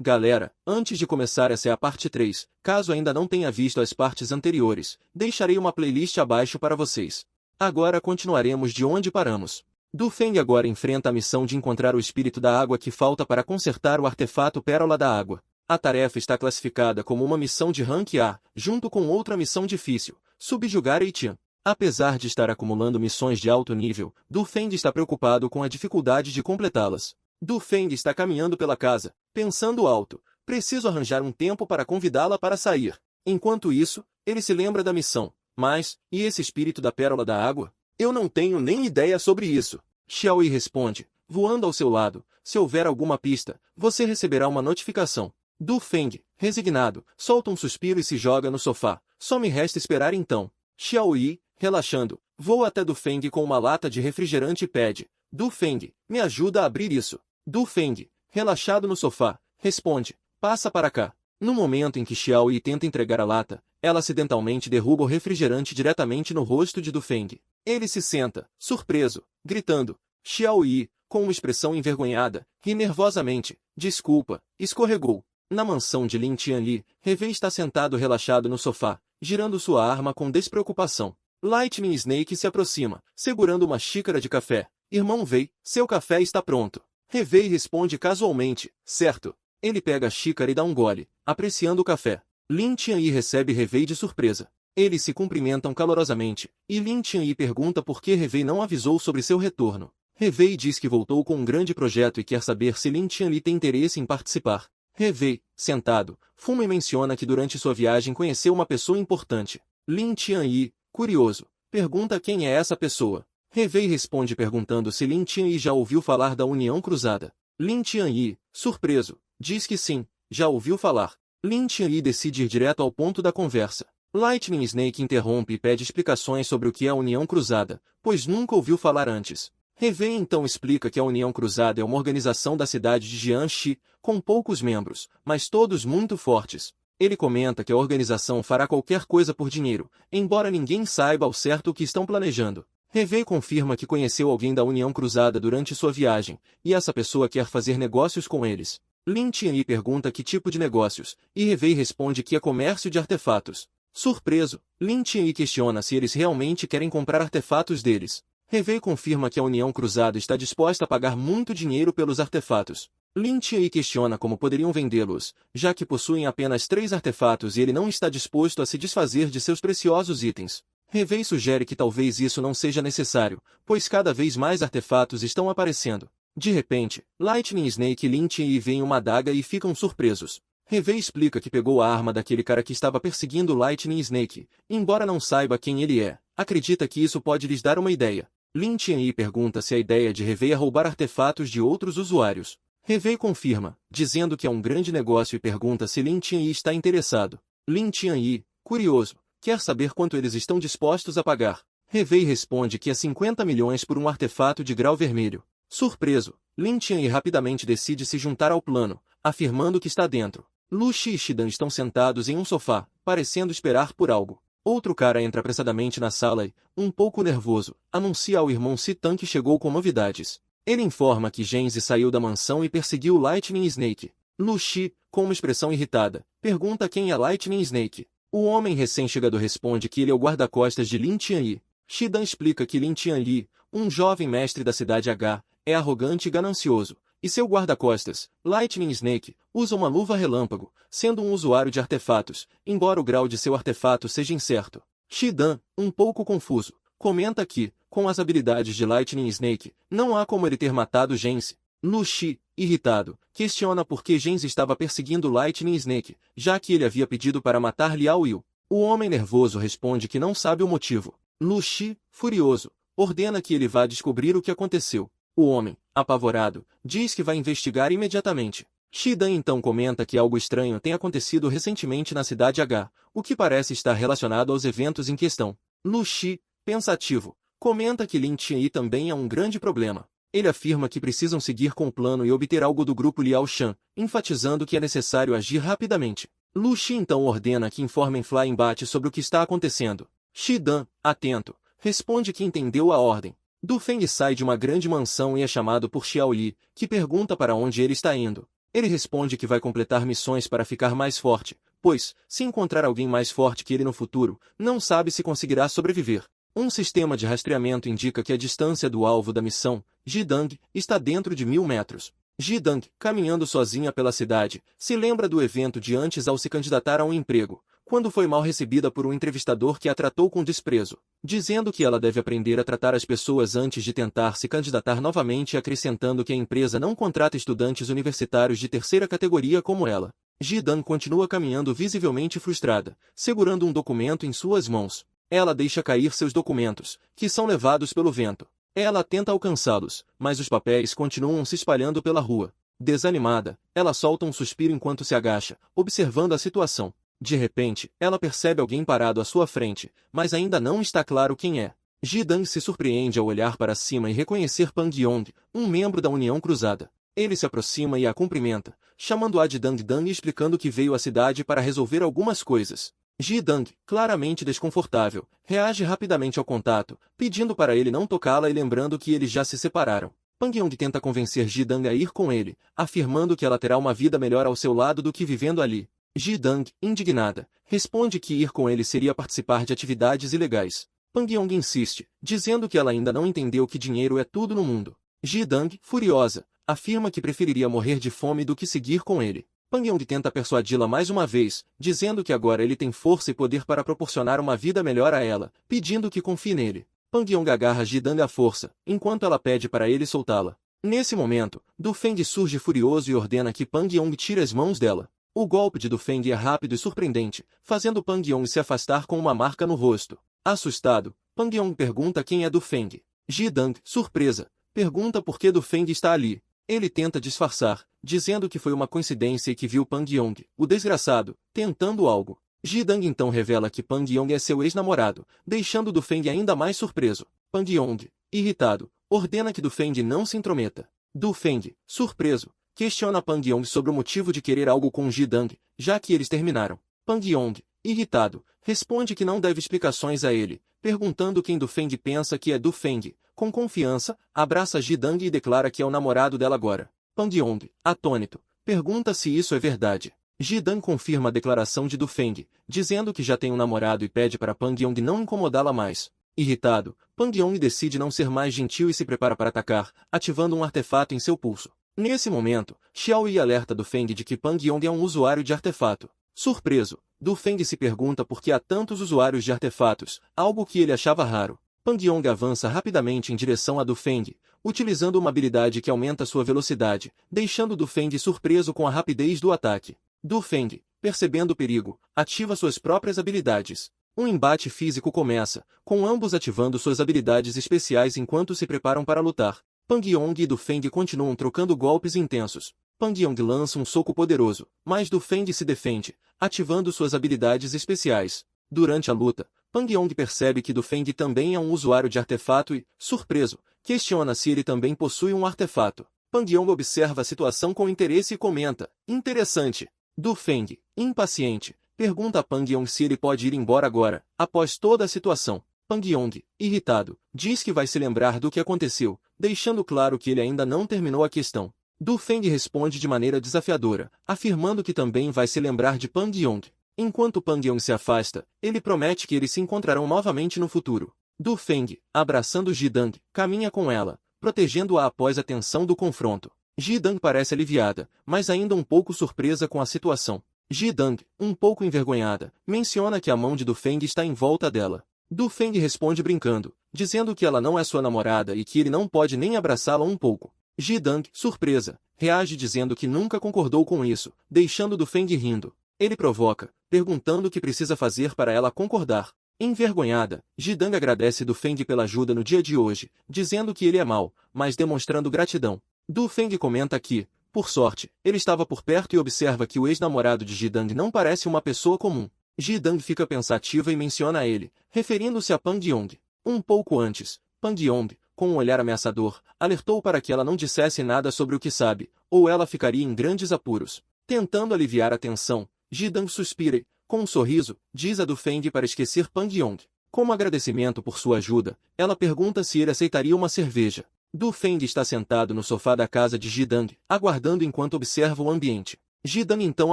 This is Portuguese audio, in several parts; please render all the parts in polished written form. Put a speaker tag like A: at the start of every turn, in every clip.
A: Galera, antes de começar, essa é a parte 3, caso ainda não tenha visto as partes anteriores, deixarei uma playlist abaixo para vocês. Agora continuaremos de onde paramos. Du Feng agora enfrenta a missão de encontrar o espírito da água que falta para consertar o artefato Pérola da Água. A tarefa está classificada como uma missão de rank A, junto com outra missão difícil, subjugar Eitian. Apesar de estar acumulando missões de alto nível, Du Feng está preocupado com a dificuldade de completá-las. Du Feng está caminhando pela casa, pensando alto. Preciso arranjar um tempo para convidá-la para sair. Enquanto isso, ele se lembra da missão. Mas, e esse espírito da Pérola da Água? Eu não tenho nem ideia sobre isso. Xiaoyi responde, voando ao seu lado. Se houver alguma pista, você receberá uma notificação. Du Feng, resignado, solta um suspiro e se joga no sofá. Só me resta esperar então. Xiaoyi, relaxando, voa até Du Feng com uma lata de refrigerante e pede. Du Feng, me ajuda a abrir isso. Du Feng, relaxado no sofá, responde, passa para cá. No momento em que Xiaoyi tenta entregar a lata, ela acidentalmente derruba o refrigerante diretamente no rosto de Du Feng. Ele se senta, surpreso, gritando. Xiaoyi, com uma expressão envergonhada, ri nervosamente. Desculpa, escorregou. Na mansão de Lin Tianli, Revei está sentado relaxado no sofá, girando sua arma com despreocupação. Lightning Snake se aproxima, segurando uma xícara de café. Irmão Wei, seu café está pronto. Revei responde casualmente, certo. Ele pega a xícara e dá um gole, apreciando o café. Lin Tianyi recebe Revei de surpresa. Eles se cumprimentam calorosamente, e Lin Tianyi pergunta por que Revei não avisou sobre seu retorno. Revei diz que voltou com um grande projeto e quer saber se Lin Tianyi tem interesse em participar. Revei, sentado, fuma e menciona que durante sua viagem conheceu uma pessoa importante. Lin Tianyi, curioso, pergunta quem é essa pessoa. Revei responde perguntando se Lin Tianyi já ouviu falar da União Cruzada. Lin Tianyi, surpreso, diz que sim, já ouviu falar. Lin Tianyi decide ir direto ao ponto da conversa. Lightning Snake interrompe e pede explicações sobre o que é a União Cruzada, pois nunca ouviu falar antes. Revei então explica que a União Cruzada é uma organização da cidade de Jiangxi, com poucos membros, mas todos muito fortes. Ele comenta que a organização fará qualquer coisa por dinheiro, embora ninguém saiba ao certo o que estão planejando. Revei confirma que conheceu alguém da União Cruzada durante sua viagem, e essa pessoa quer fazer negócios com eles. Lin Tianyi pergunta que tipo de negócios, e Revei responde que é comércio de artefatos. Surpreso, Lin Tianyi questiona se eles realmente querem comprar artefatos deles. Revei confirma que a União Cruzada está disposta a pagar muito dinheiro pelos artefatos. Lin Tianyi questiona como poderiam vendê-los, já que possuem apenas 3 artefatos e ele não está disposto a se desfazer de seus preciosos itens. Revei sugere que talvez isso não seja necessário, pois cada vez mais artefatos estão aparecendo. De repente, Lightning Snake e Lin Tianyi veem uma adaga e ficam surpresos. Revei explica que pegou a arma daquele cara que estava perseguindo Lightning Snake, embora não saiba quem ele é, acredita que isso pode lhes dar uma ideia. Lin Tianyi pergunta se a ideia de Revei é roubar artefatos de outros usuários. Revei confirma, dizendo que é um grande negócio e pergunta se Lin Tianyi está interessado. Lin Tianyi, curioso, quer saber quanto eles estão dispostos a pagar. Revei responde que é 50 milhões por um artefato de grau vermelho. Surpreso, Lin Tianyi rapidamente decide se juntar ao plano, afirmando que está dentro. Lu Xi e Shidan estão sentados em um sofá, parecendo esperar por algo. Outro cara entra apressadamente na sala e, um pouco nervoso, anuncia ao irmão Citan que chegou com novidades. Ele informa que Genzi saiu da mansão e perseguiu Lightning Snake. Lu Xi, com uma expressão irritada, pergunta quem é Lightning Snake. O homem recém-chegado responde que ele é o guarda-costas de Lin Tianyi. Shidan explica que Lin Tianyi, um jovem mestre da cidade H, é arrogante e ganancioso, e seu guarda-costas, Lightning Snake, usa uma luva relâmpago, sendo um usuário de artefatos, embora o grau de seu artefato seja incerto. Shidan, um pouco confuso, comenta que, com as habilidades de Lightning Snake, não há como ele ter matado Genzi. Lu Xi, irritado, questiona por que Genzi estava perseguindo Lightning Snake, já que ele havia pedido para matar Liao Yu. O homem nervoso responde que não sabe o motivo. Lu Xi, furioso, ordena que ele vá descobrir o que aconteceu. O homem, apavorado, diz que vai investigar imediatamente. Shidan então comenta que algo estranho tem acontecido recentemente na cidade H, o que parece estar relacionado aos eventos em questão. Lu Xi, pensativo, comenta que Lin Tianyi também é um grande problema. Ele afirma que precisam seguir com o plano e obter algo do grupo Liao Shan, enfatizando que é necessário agir rapidamente. Lu Xi então ordena que informem Flying Bat sobre o que está acontecendo. Shidan, atento, responde que entendeu a ordem. Du Feng sai de uma grande mansão e é chamado por Xiaoyi, que pergunta para onde ele está indo. Ele responde que vai completar missões para ficar mais forte, pois, se encontrar alguém mais forte que ele no futuro, não sabe se conseguirá sobreviver. Um sistema de rastreamento indica que a distância do alvo da missão, Jidang, está dentro de 1000 metros. Jidang, caminhando sozinha pela cidade, se lembra do evento de antes ao se candidatar a um emprego, quando foi mal recebida por um entrevistador que a tratou com desprezo, dizendo que ela deve aprender a tratar as pessoas antes de tentar se candidatar novamente e acrescentando que a empresa não contrata estudantes universitários de terceira categoria como ela. Jidang continua caminhando visivelmente frustrada, segurando um documento em suas mãos. Ela deixa cair seus documentos, que são levados pelo vento. Ela tenta alcançá-los, mas os papéis continuam se espalhando pela rua. Desanimada, ela solta um suspiro enquanto se agacha, observando a situação. De repente, ela percebe alguém parado à sua frente, mas ainda não está claro quem é. Jidang se surpreende ao olhar para cima e reconhecer Pang Yong, um membro da União Cruzada. Ele se aproxima e a cumprimenta, chamando-a de Dang Dang e explicando que veio à cidade para resolver algumas coisas. Jidang, claramente desconfortável, reage rapidamente ao contato, pedindo para ele não tocá-la e lembrando que eles já se separaram. Pang Yong tenta convencer Jidang a ir com ele, afirmando que ela terá uma vida melhor ao seu lado do que vivendo ali. Jidang, indignada, responde que ir com ele seria participar de atividades ilegais. Pang Yong insiste, dizendo que ela ainda não entendeu que dinheiro é tudo no mundo. Jidang, furiosa, afirma que preferiria morrer de fome do que seguir com ele. Pang Yong tenta persuadi-la mais uma vez, dizendo que agora ele tem força e poder para proporcionar uma vida melhor a ela, pedindo que confie nele. Pang Yong agarra Jidang à força, enquanto ela pede para ele soltá-la. Nesse momento, Du Feng surge furioso e ordena que Pang Yong tire as mãos dela. O golpe de Du Feng é rápido e surpreendente, fazendo Pang Yong se afastar com uma marca no rosto. Assustado, Pang Yong pergunta quem é Du Feng. Jidang, surpresa, pergunta por que Du Feng está ali. Ele tenta disfarçar, dizendo que foi uma coincidência e que viu Pang Yong, o desgraçado, tentando algo. Jidang então revela que Pang Yong é seu ex-namorado, deixando Du Feng ainda mais surpreso. Pang Yong, irritado, ordena que Du Feng não se intrometa. Du Feng, surpreso, questiona Pang Yong sobre o motivo de querer algo com Jidang, já que eles terminaram. Pang Yong, irritado, responde que não deve explicações a ele, perguntando quem Du Feng pensa que é Du Feng. Com confiança, abraça Jidang e declara que é o namorado dela agora. Pang Yong, atônito, pergunta se isso é verdade. Jidang confirma a declaração de Du Feng, dizendo que já tem um namorado e pede para Pang Yong não incomodá-la mais. Irritado, Pang Yong decide não ser mais gentil e se prepara para atacar, ativando um artefato em seu pulso. Nesse momento, Xiao Yi alerta Du Feng de que Pang Yong é um usuário de artefato. Surpreso, Du Feng se pergunta por que há tantos usuários de artefatos, algo que ele achava raro. Pang Yong avança rapidamente em direção a Du Feng, utilizando uma habilidade que aumenta sua velocidade, deixando Du Feng surpreso com a rapidez do ataque. Du Feng, percebendo o perigo, ativa suas próprias habilidades. Um embate físico começa, com ambos ativando suas habilidades especiais enquanto se preparam para lutar. Pang Yong e Du Feng continuam trocando golpes intensos. Pang Yong lança um soco poderoso, mas Du Feng se defende, ativando suas habilidades especiais. Durante a luta, Pang Yong percebe que Du Feng também é um usuário de artefato e, surpreso, questiona se ele também possui um artefato. Pang Yong observa a situação com interesse e comenta: interessante. Du Feng, impaciente, pergunta a Pang Yong se ele pode ir embora agora, após toda a situação. Pang Yong, irritado, diz que vai se lembrar do que aconteceu, deixando claro que ele ainda não terminou a questão. Du Feng responde de maneira desafiadora, afirmando que também vai se lembrar de Pang Yong. Enquanto Pang Yong se afasta, ele promete que eles se encontrarão novamente no futuro. Du Feng, abraçando Jidang, caminha com ela, protegendo-a após a tensão do confronto. Jidang parece aliviada, mas ainda um pouco surpresa com a situação. Jidang, um pouco envergonhada, menciona que a mão de Du Feng está em volta dela. Du Feng responde brincando, dizendo que ela não é sua namorada e que ele não pode nem abraçá-la um pouco. Jidang, surpresa, reage dizendo que nunca concordou com isso, deixando Du Feng rindo. Ele provoca, perguntando o que precisa fazer para ela concordar. Envergonhada, Jidang agradece Du Feng pela ajuda no dia de hoje, dizendo que ele é mau, mas demonstrando gratidão. Du Feng comenta que, por sorte, ele estava por perto e observa que o ex-namorado de Jidang não parece uma pessoa comum. Jidang fica pensativa e menciona ele, referindo-se a Pang Yong. Um pouco antes, Pang Yong, com um olhar ameaçador, alertou para que ela não dissesse nada sobre o que sabe, ou ela ficaria em grandes apuros. Tentando aliviar a tensão, Jidang suspira e, com um sorriso, diz a Du Feng para esquecer Pang Yong. Como agradecimento por sua ajuda, ela pergunta se ele aceitaria uma cerveja. Du Feng está sentado no sofá da casa de Jidang, aguardando enquanto observa o ambiente. Jidang então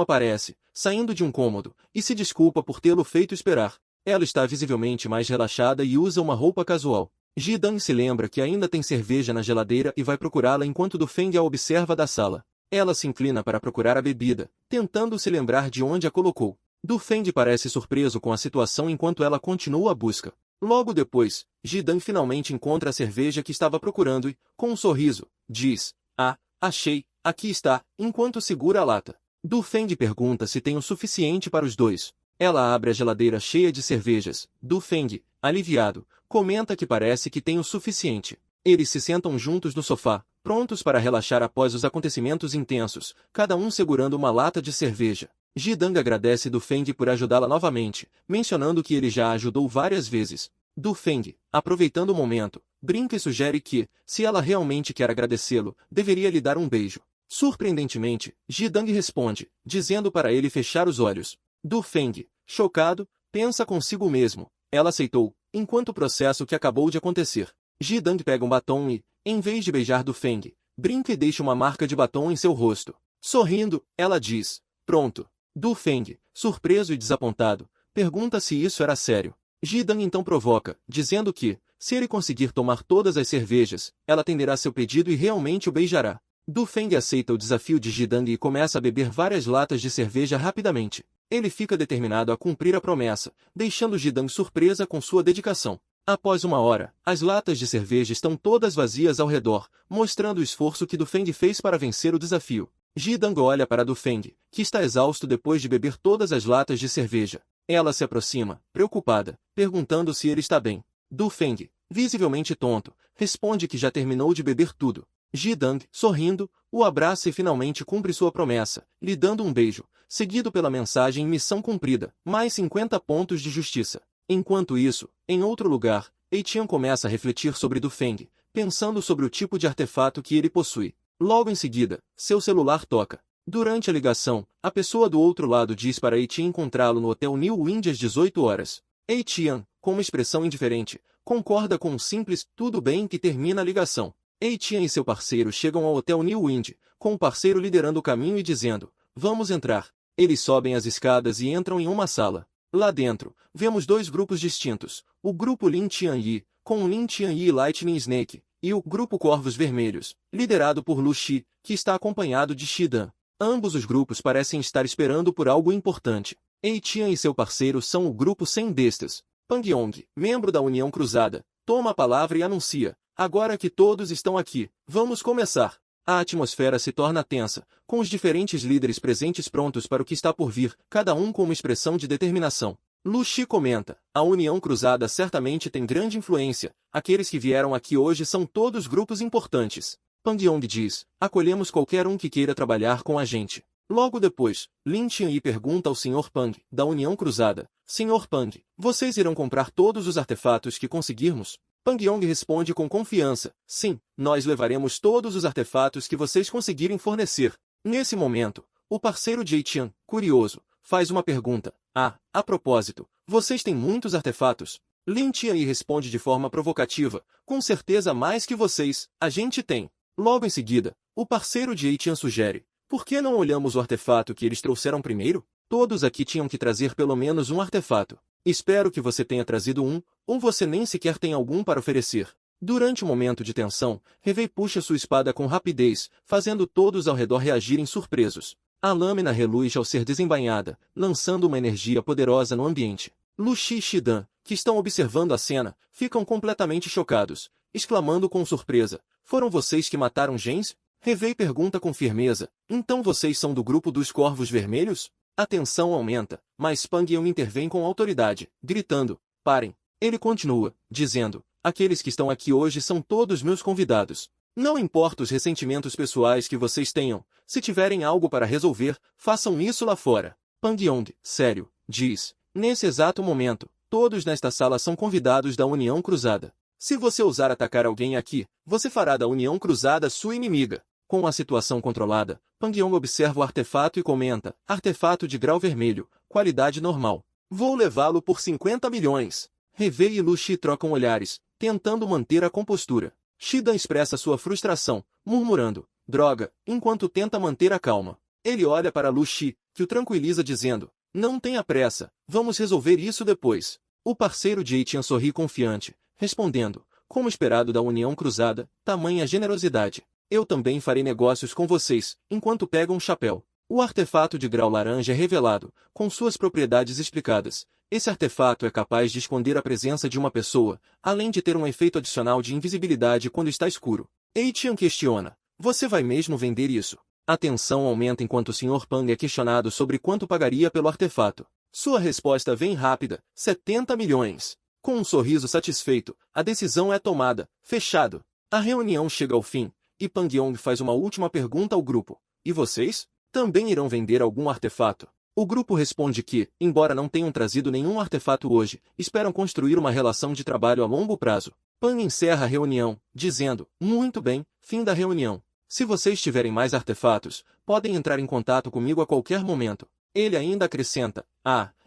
A: aparece, saindo de um cômodo, e se desculpa por tê-lo feito esperar. Ela está visivelmente mais relaxada e usa uma roupa casual. Jidang se lembra que ainda tem cerveja na geladeira e vai procurá-la enquanto Du Feng a observa da sala. Ela se inclina para procurar a bebida, tentando se lembrar de onde a colocou. Du Feng parece surpreso com a situação enquanto ela continua a busca. Logo depois, Jidang finalmente encontra a cerveja que estava procurando e, com um sorriso, diz: "Ah, achei, aqui está", enquanto segura a lata. Du Feng pergunta se tem o suficiente para os dois. Ela abre a geladeira cheia de cervejas. Du Feng, aliviado, comenta que parece que tem o suficiente. Eles se sentam juntos no sofá, prontos para relaxar após os acontecimentos intensos, cada um segurando uma lata de cerveja. Jidang agradece Du Feng por ajudá-la novamente, mencionando que ele já a ajudou várias vezes. Du Feng, aproveitando o momento, brinca e sugere que, se ela realmente quer agradecê-lo, deveria lhe dar um beijo. Surpreendentemente, Jidang responde, dizendo para ele fechar os olhos. Du Feng, chocado, pensa consigo mesmo. Ela aceitou, enquanto o processo que acabou de acontecer. Jidang pega um batom e, em vez de beijar Du Feng, brinca e deixa uma marca de batom em seu rosto. Sorrindo, ela diz: "Pronto." Du Feng, surpreso e desapontado, pergunta se isso era sério. Jidang então provoca, dizendo que, se ele conseguir tomar todas as cervejas, ela atenderá seu pedido e realmente o beijará. Du Feng aceita o desafio de Jidang e começa a beber várias latas de cerveja rapidamente. Ele fica determinado a cumprir a promessa, deixando Jidang surpresa com sua dedicação. Após uma hora, as latas de cerveja estão todas vazias ao redor, mostrando o esforço que Du Feng fez para vencer o desafio. Jidang olha para Du Feng, que está exausto depois de beber todas as latas de cerveja. Ela se aproxima, preocupada, perguntando se ele está bem. Du Feng, visivelmente tonto, responde que já terminou de beber tudo. Jidang, sorrindo, o abraça e finalmente cumpre sua promessa, lhe dando um beijo, seguido pela mensagem "Missão cumprida, mais 50 pontos de justiça." Enquanto isso, em outro lugar, Eitian começa a refletir sobre Du Feng, pensando sobre o tipo de artefato que ele possui. Logo em seguida, seu celular toca. Durante a ligação, a pessoa do outro lado diz para Eitian encontrá-lo no Hotel New Wind às 18 horas. Eitian, com uma expressão indiferente, concorda com um simples "tudo bem" que termina a ligação. Eitian e seu parceiro chegam ao Hotel New Wind, com o parceiro liderando o caminho e dizendo: "Vamos entrar." Eles sobem as escadas e entram em uma sala. Lá dentro, vemos dois grupos distintos: o grupo Lin Tianyi, com Lin Tianyi e Lightning Snake, e o grupo Corvos Vermelhos, liderado por Lu Shi, que está acompanhado de Shidan. Ambos os grupos parecem estar esperando por algo importante. Eitian e seu parceiro são o grupo Sem Bestas. Pang Yong, membro da União Cruzada, toma a palavra e anuncia: "Agora que todos estão aqui, vamos começar." A atmosfera se torna tensa, com os diferentes líderes presentes prontos para o que está por vir, cada um com uma expressão de determinação. Lu Shi comenta: "A União Cruzada certamente tem grande influência, aqueles que vieram aqui hoje são todos grupos importantes." Pang Yong diz: "Acolhemos qualquer um que queira trabalhar com a gente." Logo depois, Lin Tianyi pergunta ao Sr. Pang, da União Cruzada: "Sr. Pang, vocês irão comprar todos os artefatos que conseguirmos?" Pang Yong responde com confiança: "Sim, nós levaremos todos os artefatos que vocês conseguirem fornecer." Nesse momento, o parceiro de Eitian, curioso, faz uma pergunta: "A propósito, vocês têm muitos artefatos?" Lin Tianyi responde de forma provocativa: "Com certeza mais que vocês, a gente tem." Logo em seguida, o parceiro de Eitian sugere: "Por que não olhamos o artefato que eles trouxeram primeiro? Todos aqui tinham que trazer pelo menos um artefato. Espero que você tenha trazido um, ou você nem sequer tem algum para oferecer." Durante o momento de tensão, Revei puxa sua espada com rapidez, fazendo todos ao redor reagirem surpresos. A lâmina reluz ao ser desembainhada, lançando uma energia poderosa no ambiente. Lu Shi e Shidan, que estão observando a cena, ficam completamente chocados, exclamando com surpresa: "Foram vocês que mataram Gens?" Revei pergunta com firmeza: "Então vocês são do grupo dos Corvos Vermelhos?" A tensão aumenta, mas Pang Yong intervém com autoridade, gritando: "Parem." Ele continua, dizendo: "Aqueles que estão aqui hoje são todos meus convidados. Não importa os ressentimentos pessoais que vocês tenham, se tiverem algo para resolver, façam isso lá fora." Pang Yong, sério, diz: "Nesse exato momento, todos nesta sala são convidados da União Cruzada. Se você ousar atacar alguém aqui, você fará da União Cruzada sua inimiga." Com a situação controlada, Pang Yong observa o artefato e comenta: "Artefato de grau vermelho, qualidade normal. Vou levá-lo por 50 milhões. Revei e Lu Shi trocam olhares, tentando manter a compostura. Shidan expressa sua frustração, murmurando, droga, enquanto tenta manter a calma. Ele olha para Lu Shi, que o tranquiliza dizendo, não tenha pressa, vamos resolver isso depois. O parceiro de Eitian sorri confiante, respondendo, como esperado da União Cruzada, tamanha generosidade. Eu também farei negócios com vocês, enquanto pegam um chapéu. O artefato de grau laranja é revelado, com suas propriedades explicadas. Esse artefato é capaz de esconder a presença de uma pessoa, além de ter um efeito adicional de invisibilidade quando está escuro. Eitian questiona, você vai mesmo vender isso? A tensão aumenta enquanto o Sr. Pang é questionado sobre quanto pagaria pelo artefato. Sua resposta vem rápida, 70 milhões. Com um sorriso satisfeito, a decisão é tomada, fechado. A reunião chega ao fim, e Pang Yong faz uma última pergunta ao grupo. E vocês? Também irão vender algum artefato? O grupo responde que, embora não tenham trazido nenhum artefato hoje, esperam construir uma relação de trabalho a longo prazo. Pang encerra a reunião, dizendo, muito bem, fim da reunião. Se vocês tiverem mais artefatos, podem entrar em contato comigo a qualquer momento. Ele ainda acrescenta,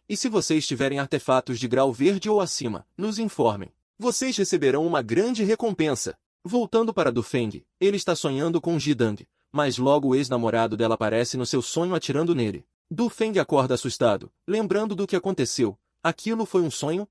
A: e se vocês tiverem artefatos de grau verde ou acima, nos informem. Vocês receberão uma grande recompensa. Voltando para Du Feng, ele está sonhando com Jidang, mas logo o ex-namorado dela aparece no seu sonho atirando nele. Du Feng acorda assustado, lembrando do que aconteceu. Aquilo foi um sonho?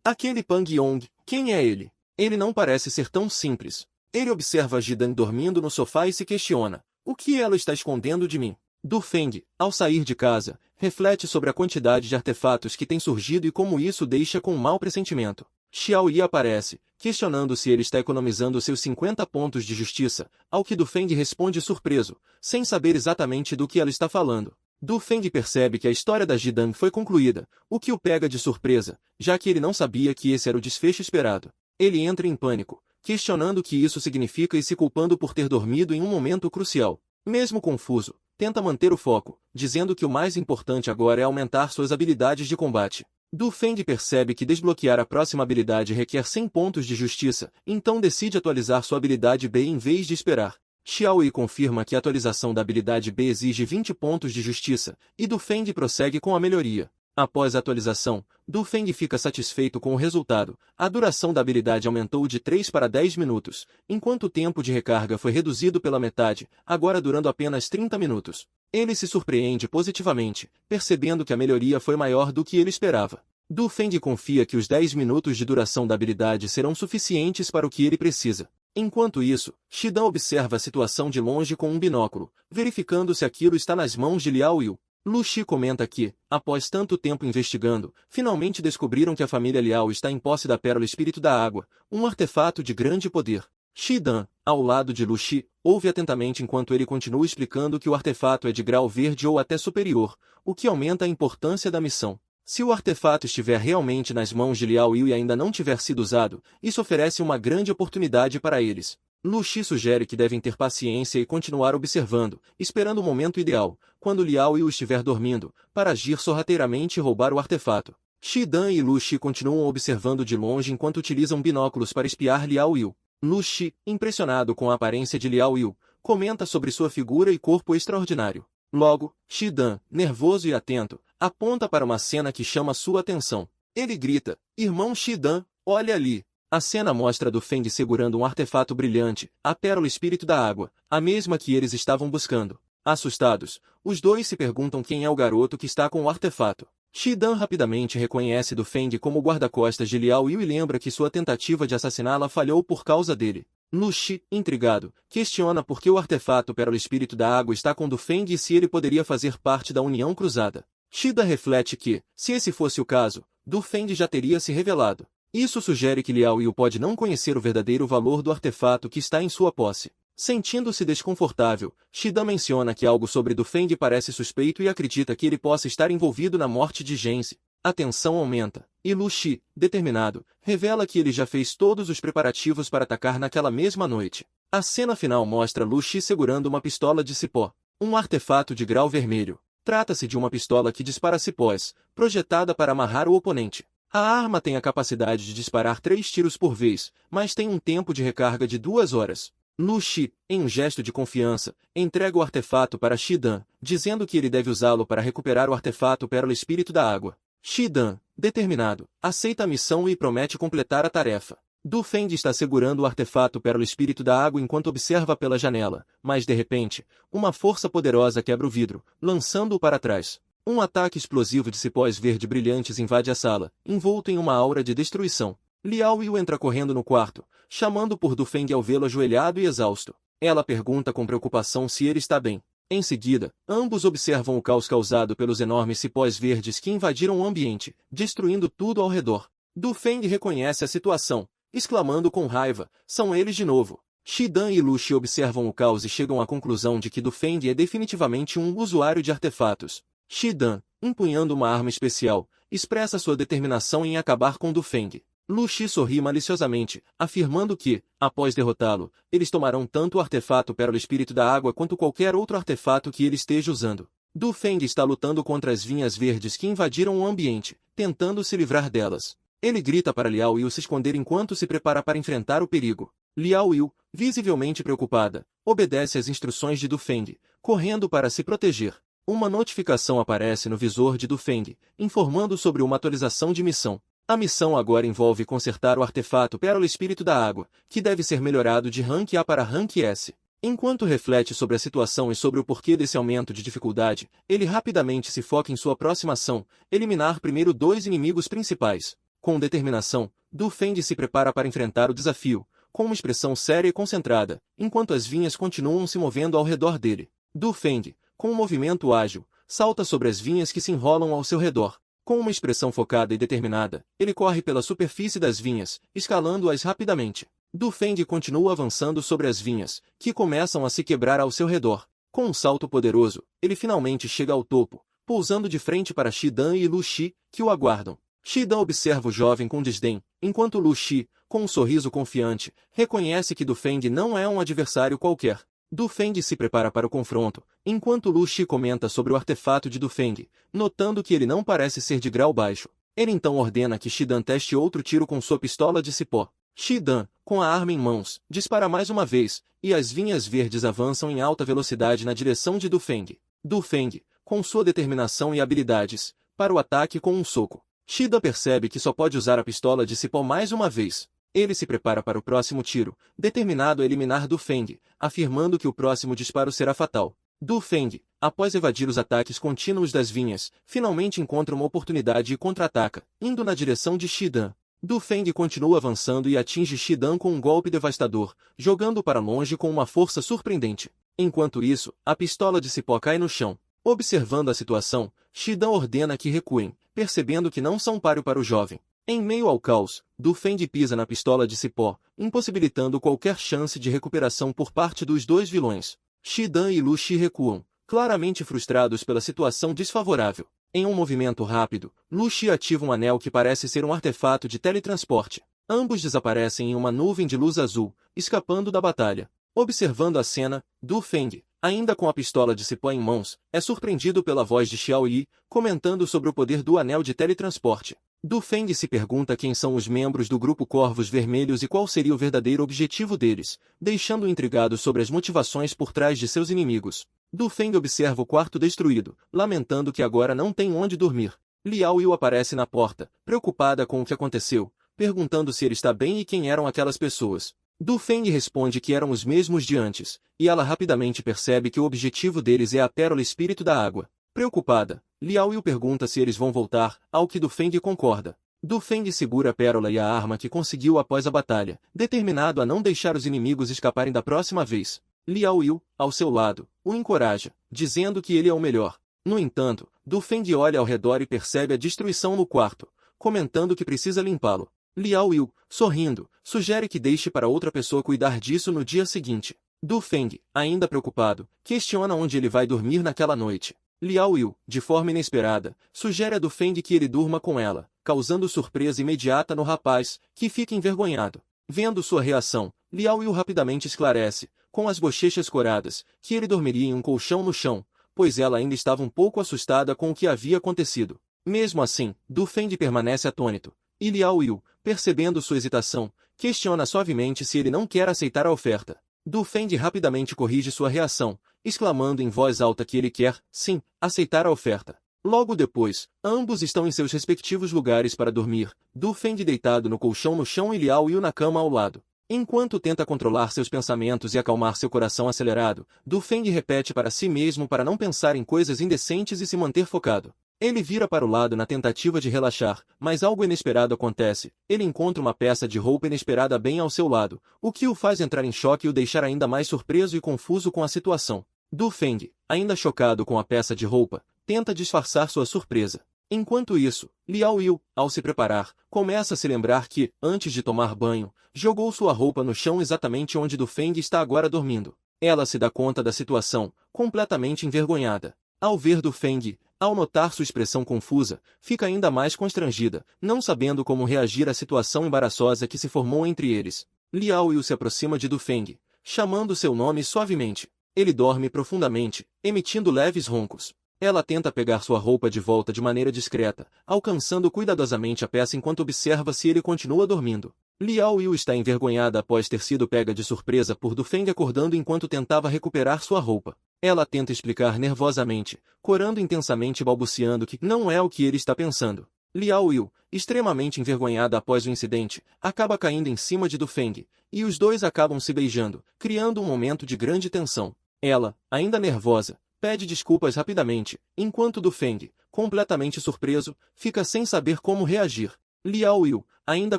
A: Aquele Pang Yong, quem é ele? Ele não parece ser tão simples. Ele observa Jidang dormindo no sofá e se questiona, o que ela está escondendo de mim? Du Feng, ao sair de casa, reflete sobre a quantidade de artefatos que tem surgido e como isso deixa com um mau pressentimento. Xiao Yi aparece, questionando se ele está economizando seus 50 pontos de justiça, ao que Du Feng responde surpreso, sem saber exatamente do que ela está falando. Du Feng percebe que a história da Jidang foi concluída, o que o pega de surpresa, já que ele não sabia que esse era o desfecho esperado. Ele entra em pânico, questionando o que isso significa e se culpando por ter dormido em um momento crucial. Mesmo confuso, tenta manter o foco, dizendo que o mais importante agora é aumentar suas habilidades de combate. Du Feng percebe que desbloquear a próxima habilidade requer 100 pontos de justiça, então decide atualizar sua habilidade B em vez de esperar. Xiao Yi confirma que a atualização da habilidade B exige 20 pontos de justiça, e Du Feng prossegue com a melhoria. Após a atualização, Du Feng fica satisfeito com o resultado. A duração da habilidade aumentou de 3 para 10 minutos, enquanto o tempo de recarga foi reduzido pela metade, agora durando apenas 30 minutos. Ele se surpreende positivamente, percebendo que a melhoria foi maior do que ele esperava. Du Feng confia que os 10 minutos de duração da habilidade serão suficientes para o que ele precisa. Enquanto isso, Shidan observa a situação de longe com um binóculo, verificando se aquilo está nas mãos de Liao Yu. Lu Shi comenta que, após tanto tempo investigando, finalmente descobriram que a família Liao está em posse da Pérola Espírito da Água, um artefato de grande poder. Shidan, ao lado de Lu Shi, ouve atentamente enquanto ele continua explicando que o artefato é de grau verde ou até superior, o que aumenta a importância da missão. Se o artefato estiver realmente nas mãos de Liao Yu e ainda não tiver sido usado, isso oferece uma grande oportunidade para eles. Lu Shi sugere que devem ter paciência e continuar observando, esperando o momento ideal, quando Liao Yu estiver dormindo, para agir sorrateiramente e roubar o artefato. Shidan e Lu Shi continuam observando de longe enquanto utilizam binóculos para espiar Liao Yu. Lu Shi, impressionado com a aparência de Liao Yu, comenta sobre sua figura e corpo extraordinário. Logo, Shidan, nervoso e atento, aponta para uma cena que chama sua atenção. Ele grita, irmão Shidan, olha ali. A cena mostra Du Feng segurando um artefato brilhante, a Pérola Espírito da Água, a mesma que eles estavam buscando. Assustados, os dois se perguntam quem é o garoto que está com o artefato. Shidan rapidamente reconhece Du Feng como guarda-costas de Liao Yu e lembra que sua tentativa de assassiná-la falhou por causa dele. Lu Shi, intrigado, questiona por que o artefato Pérola Espírito da Água está com Du Feng e se ele poderia fazer parte da União Cruzada. Shida reflete que, se esse fosse o caso, Du Feng já teria se revelado. Isso sugere que Liao Yu pode não conhecer o verdadeiro valor do artefato que está em sua posse. Sentindo-se desconfortável, Shida menciona que algo sobre Du Feng parece suspeito e acredita que ele possa estar envolvido na morte de Genzi. A tensão aumenta, e Lu Shi, determinado, revela que ele já fez todos os preparativos para atacar naquela mesma noite. A cena final mostra Lu Shi segurando uma pistola de cipó, um artefato de grau vermelho. Trata-se de uma pistola que dispara cipós, projetada para amarrar o oponente. A arma tem a capacidade de disparar 3 tiros por vez, mas tem um tempo de recarga de 2 horas. Lu Shi, em um gesto de confiança, entrega o artefato para Shidan, dizendo que ele deve usá-lo para recuperar o artefato Pérola Espírito da Água. Shidan, determinado, aceita a missão e promete completar a tarefa. Du Feng está segurando o artefato Pérola Espírito da Água enquanto observa pela janela, mas de repente, uma força poderosa quebra o vidro, lançando-o para trás. Um ataque explosivo de cipós verde brilhantes invade a sala, envolto em uma aura de destruição. Liao Yu entra correndo no quarto, chamando por Du Feng ao vê-lo ajoelhado e exausto. Ela pergunta com preocupação se ele está bem. Em seguida, ambos observam o caos causado pelos enormes cipós verdes que invadiram o ambiente, destruindo tudo ao redor. Du Feng reconhece a situação, exclamando com raiva, são eles de novo. Shidan e Lu Shi observam o caos e chegam à conclusão de que Du Feng é definitivamente um usuário de artefatos. Shidan, empunhando uma arma especial, expressa sua determinação em acabar com Du Feng. Lu Shi sorri maliciosamente, afirmando que, após derrotá-lo, eles tomarão tanto o artefato Pérola Espírito da Água quanto qualquer outro artefato que ele esteja usando. Du Feng está lutando contra as vinhas verdes que invadiram o ambiente, tentando se livrar delas. Ele grita para Liao Yu se esconder enquanto se prepara para enfrentar o perigo. Liao Yu, visivelmente preocupada, obedece às instruções de Du Feng, correndo para se proteger. Uma notificação aparece no visor de Du Feng, informando sobre uma atualização de missão. A missão agora envolve consertar o artefato Pérola Espírito da Água, que deve ser melhorado de Rank A para Rank S. Enquanto reflete sobre a situação e sobre o porquê desse aumento de dificuldade, ele rapidamente se foca em sua próxima ação, eliminar primeiro 2 inimigos principais. Com determinação, Du Feng se prepara para enfrentar o desafio, com uma expressão séria e concentrada, enquanto as vinhas continuam se movendo ao redor dele. Du Feng, com um movimento ágil, salta sobre as vinhas que se enrolam ao seu redor. Com uma expressão focada e determinada, ele corre pela superfície das vinhas, escalando-as rapidamente. Du Feng continua avançando sobre as vinhas, que começam a se quebrar ao seu redor. Com um salto poderoso, ele finalmente chega ao topo, pousando de frente para Shidan e Lu Shi, que o aguardam. Shidan observa o jovem com desdém, enquanto Lu Shi, com um sorriso confiante, reconhece que Du Feng não é um adversário qualquer. Du Feng se prepara para o confronto, enquanto Lu Shi comenta sobre o artefato de Du Feng, notando que ele não parece ser de grau baixo. Ele então ordena que Shidan teste outro tiro com sua pistola de cipó. Shidan, com a arma em mãos, dispara mais uma vez, e as vinhas verdes avançam em alta velocidade na direção de Du Feng. Du Feng, com sua determinação e habilidades, para o ataque com um soco. Shidan percebe que só pode usar a pistola de cipó mais uma vez. Ele se prepara para o próximo tiro, determinado a eliminar Du Feng, afirmando que o próximo disparo será fatal. Du Feng, após evadir os ataques contínuos das vinhas, finalmente encontra uma oportunidade e contra-ataca, indo na direção de Shidan. Du Feng continua avançando e atinge Shidan com um golpe devastador, jogando-o para longe com uma força surpreendente. Enquanto isso, a pistola de cipó cai no chão. Observando a situação, Shidan ordena que recuem, percebendo que não são páreo para o jovem. Em meio ao caos, Du Feng pisa na pistola de cipó, impossibilitando qualquer chance de recuperação por parte dos dois vilões. Shidan e Lu Shi recuam, claramente frustrados pela situação desfavorável. Em um movimento rápido, Lu Shi ativa um anel que parece ser um artefato de teletransporte. Ambos desaparecem em uma nuvem de luz azul, escapando da batalha. Observando a cena, Du Feng, ainda com a pistola de cipó em mãos, é surpreendido pela voz de Xiao Yi, comentando sobre o poder do anel de teletransporte. Du Feng se pergunta quem são os membros do grupo Corvos Vermelhos e qual seria o verdadeiro objetivo deles, deixando-o intrigado sobre as motivações por trás de seus inimigos. Du Feng observa o quarto destruído, lamentando que agora não tem onde dormir. Liao Yu aparece na porta, preocupada com o que aconteceu, perguntando se ele está bem e quem eram aquelas pessoas. Du Feng responde que eram os mesmos de antes, e ela rapidamente percebe que o objetivo deles é a Pérola Espírito da Água. Preocupada, Liao Yu pergunta se eles vão voltar, ao que Du Feng concorda. Du Feng segura a pérola e a arma que conseguiu após a batalha, determinado a não deixar os inimigos escaparem da próxima vez. Liao Yu, ao seu lado, o encoraja, dizendo que ele é o melhor. No entanto, Du Feng olha ao redor e percebe a destruição no quarto, comentando que precisa limpá-lo. Liao Yu, sorrindo, sugere que deixe para outra pessoa cuidar disso no dia seguinte. Du Feng, ainda preocupado, questiona onde ele vai dormir naquela noite. Liao Yu, de forma inesperada, sugere a Du Feng que ele durma com ela, causando surpresa imediata no rapaz, que fica envergonhado. Vendo sua reação, Liao Yu rapidamente esclarece, com as bochechas coradas, que ele dormiria em um colchão no chão, pois ela ainda estava um pouco assustada com o que havia acontecido. Mesmo assim, Du Feng permanece atônito, e Liao Yu, percebendo sua hesitação, questiona suavemente se ele não quer aceitar a oferta. Du Feng rapidamente corrige sua reação, exclamando em voz alta que ele quer, sim, aceitar a oferta. Logo depois, ambos estão em seus respectivos lugares para dormir, Du Feng deitado no colchão no chão e Liao Yu na cama ao lado. Enquanto tenta controlar seus pensamentos e acalmar seu coração acelerado, Du Feng repete para si mesmo para não pensar em coisas indecentes e se manter focado. Ele vira para o lado na tentativa de relaxar, mas algo inesperado acontece. Ele encontra uma peça de roupa inesperada bem ao seu lado, o que o faz entrar em choque e o deixar ainda mais surpreso e confuso com a situação. Du Feng, ainda chocado com a peça de roupa, tenta disfarçar sua surpresa. Enquanto isso, Liao Yu, ao se preparar, começa a se lembrar que, antes de tomar banho, jogou sua roupa no chão exatamente onde Du Feng está agora dormindo. Ela se dá conta da situação, completamente envergonhada. Ao ver Du Feng, ao notar sua expressão confusa, fica ainda mais constrangida, não sabendo como reagir à situação embaraçosa que se formou entre eles. Liao Yu se aproxima de Du Feng, chamando seu nome suavemente. Ele dorme profundamente, emitindo leves roncos. Ela tenta pegar sua roupa de volta de maneira discreta, alcançando cuidadosamente a peça enquanto observa se ele continua dormindo. Liao Yu está envergonhada após ter sido pega de surpresa por Du Feng acordando enquanto tentava recuperar sua roupa. Ela tenta explicar nervosamente, corando intensamente e balbuciando que não é o que ele está pensando. Liao Yu, extremamente envergonhada após o incidente, acaba caindo em cima de Du Feng, e os dois acabam se beijando, criando um momento de grande tensão. Ela, ainda nervosa, pede desculpas rapidamente, enquanto Du Feng, completamente surpreso, fica sem saber como reagir. Liao Yu, ainda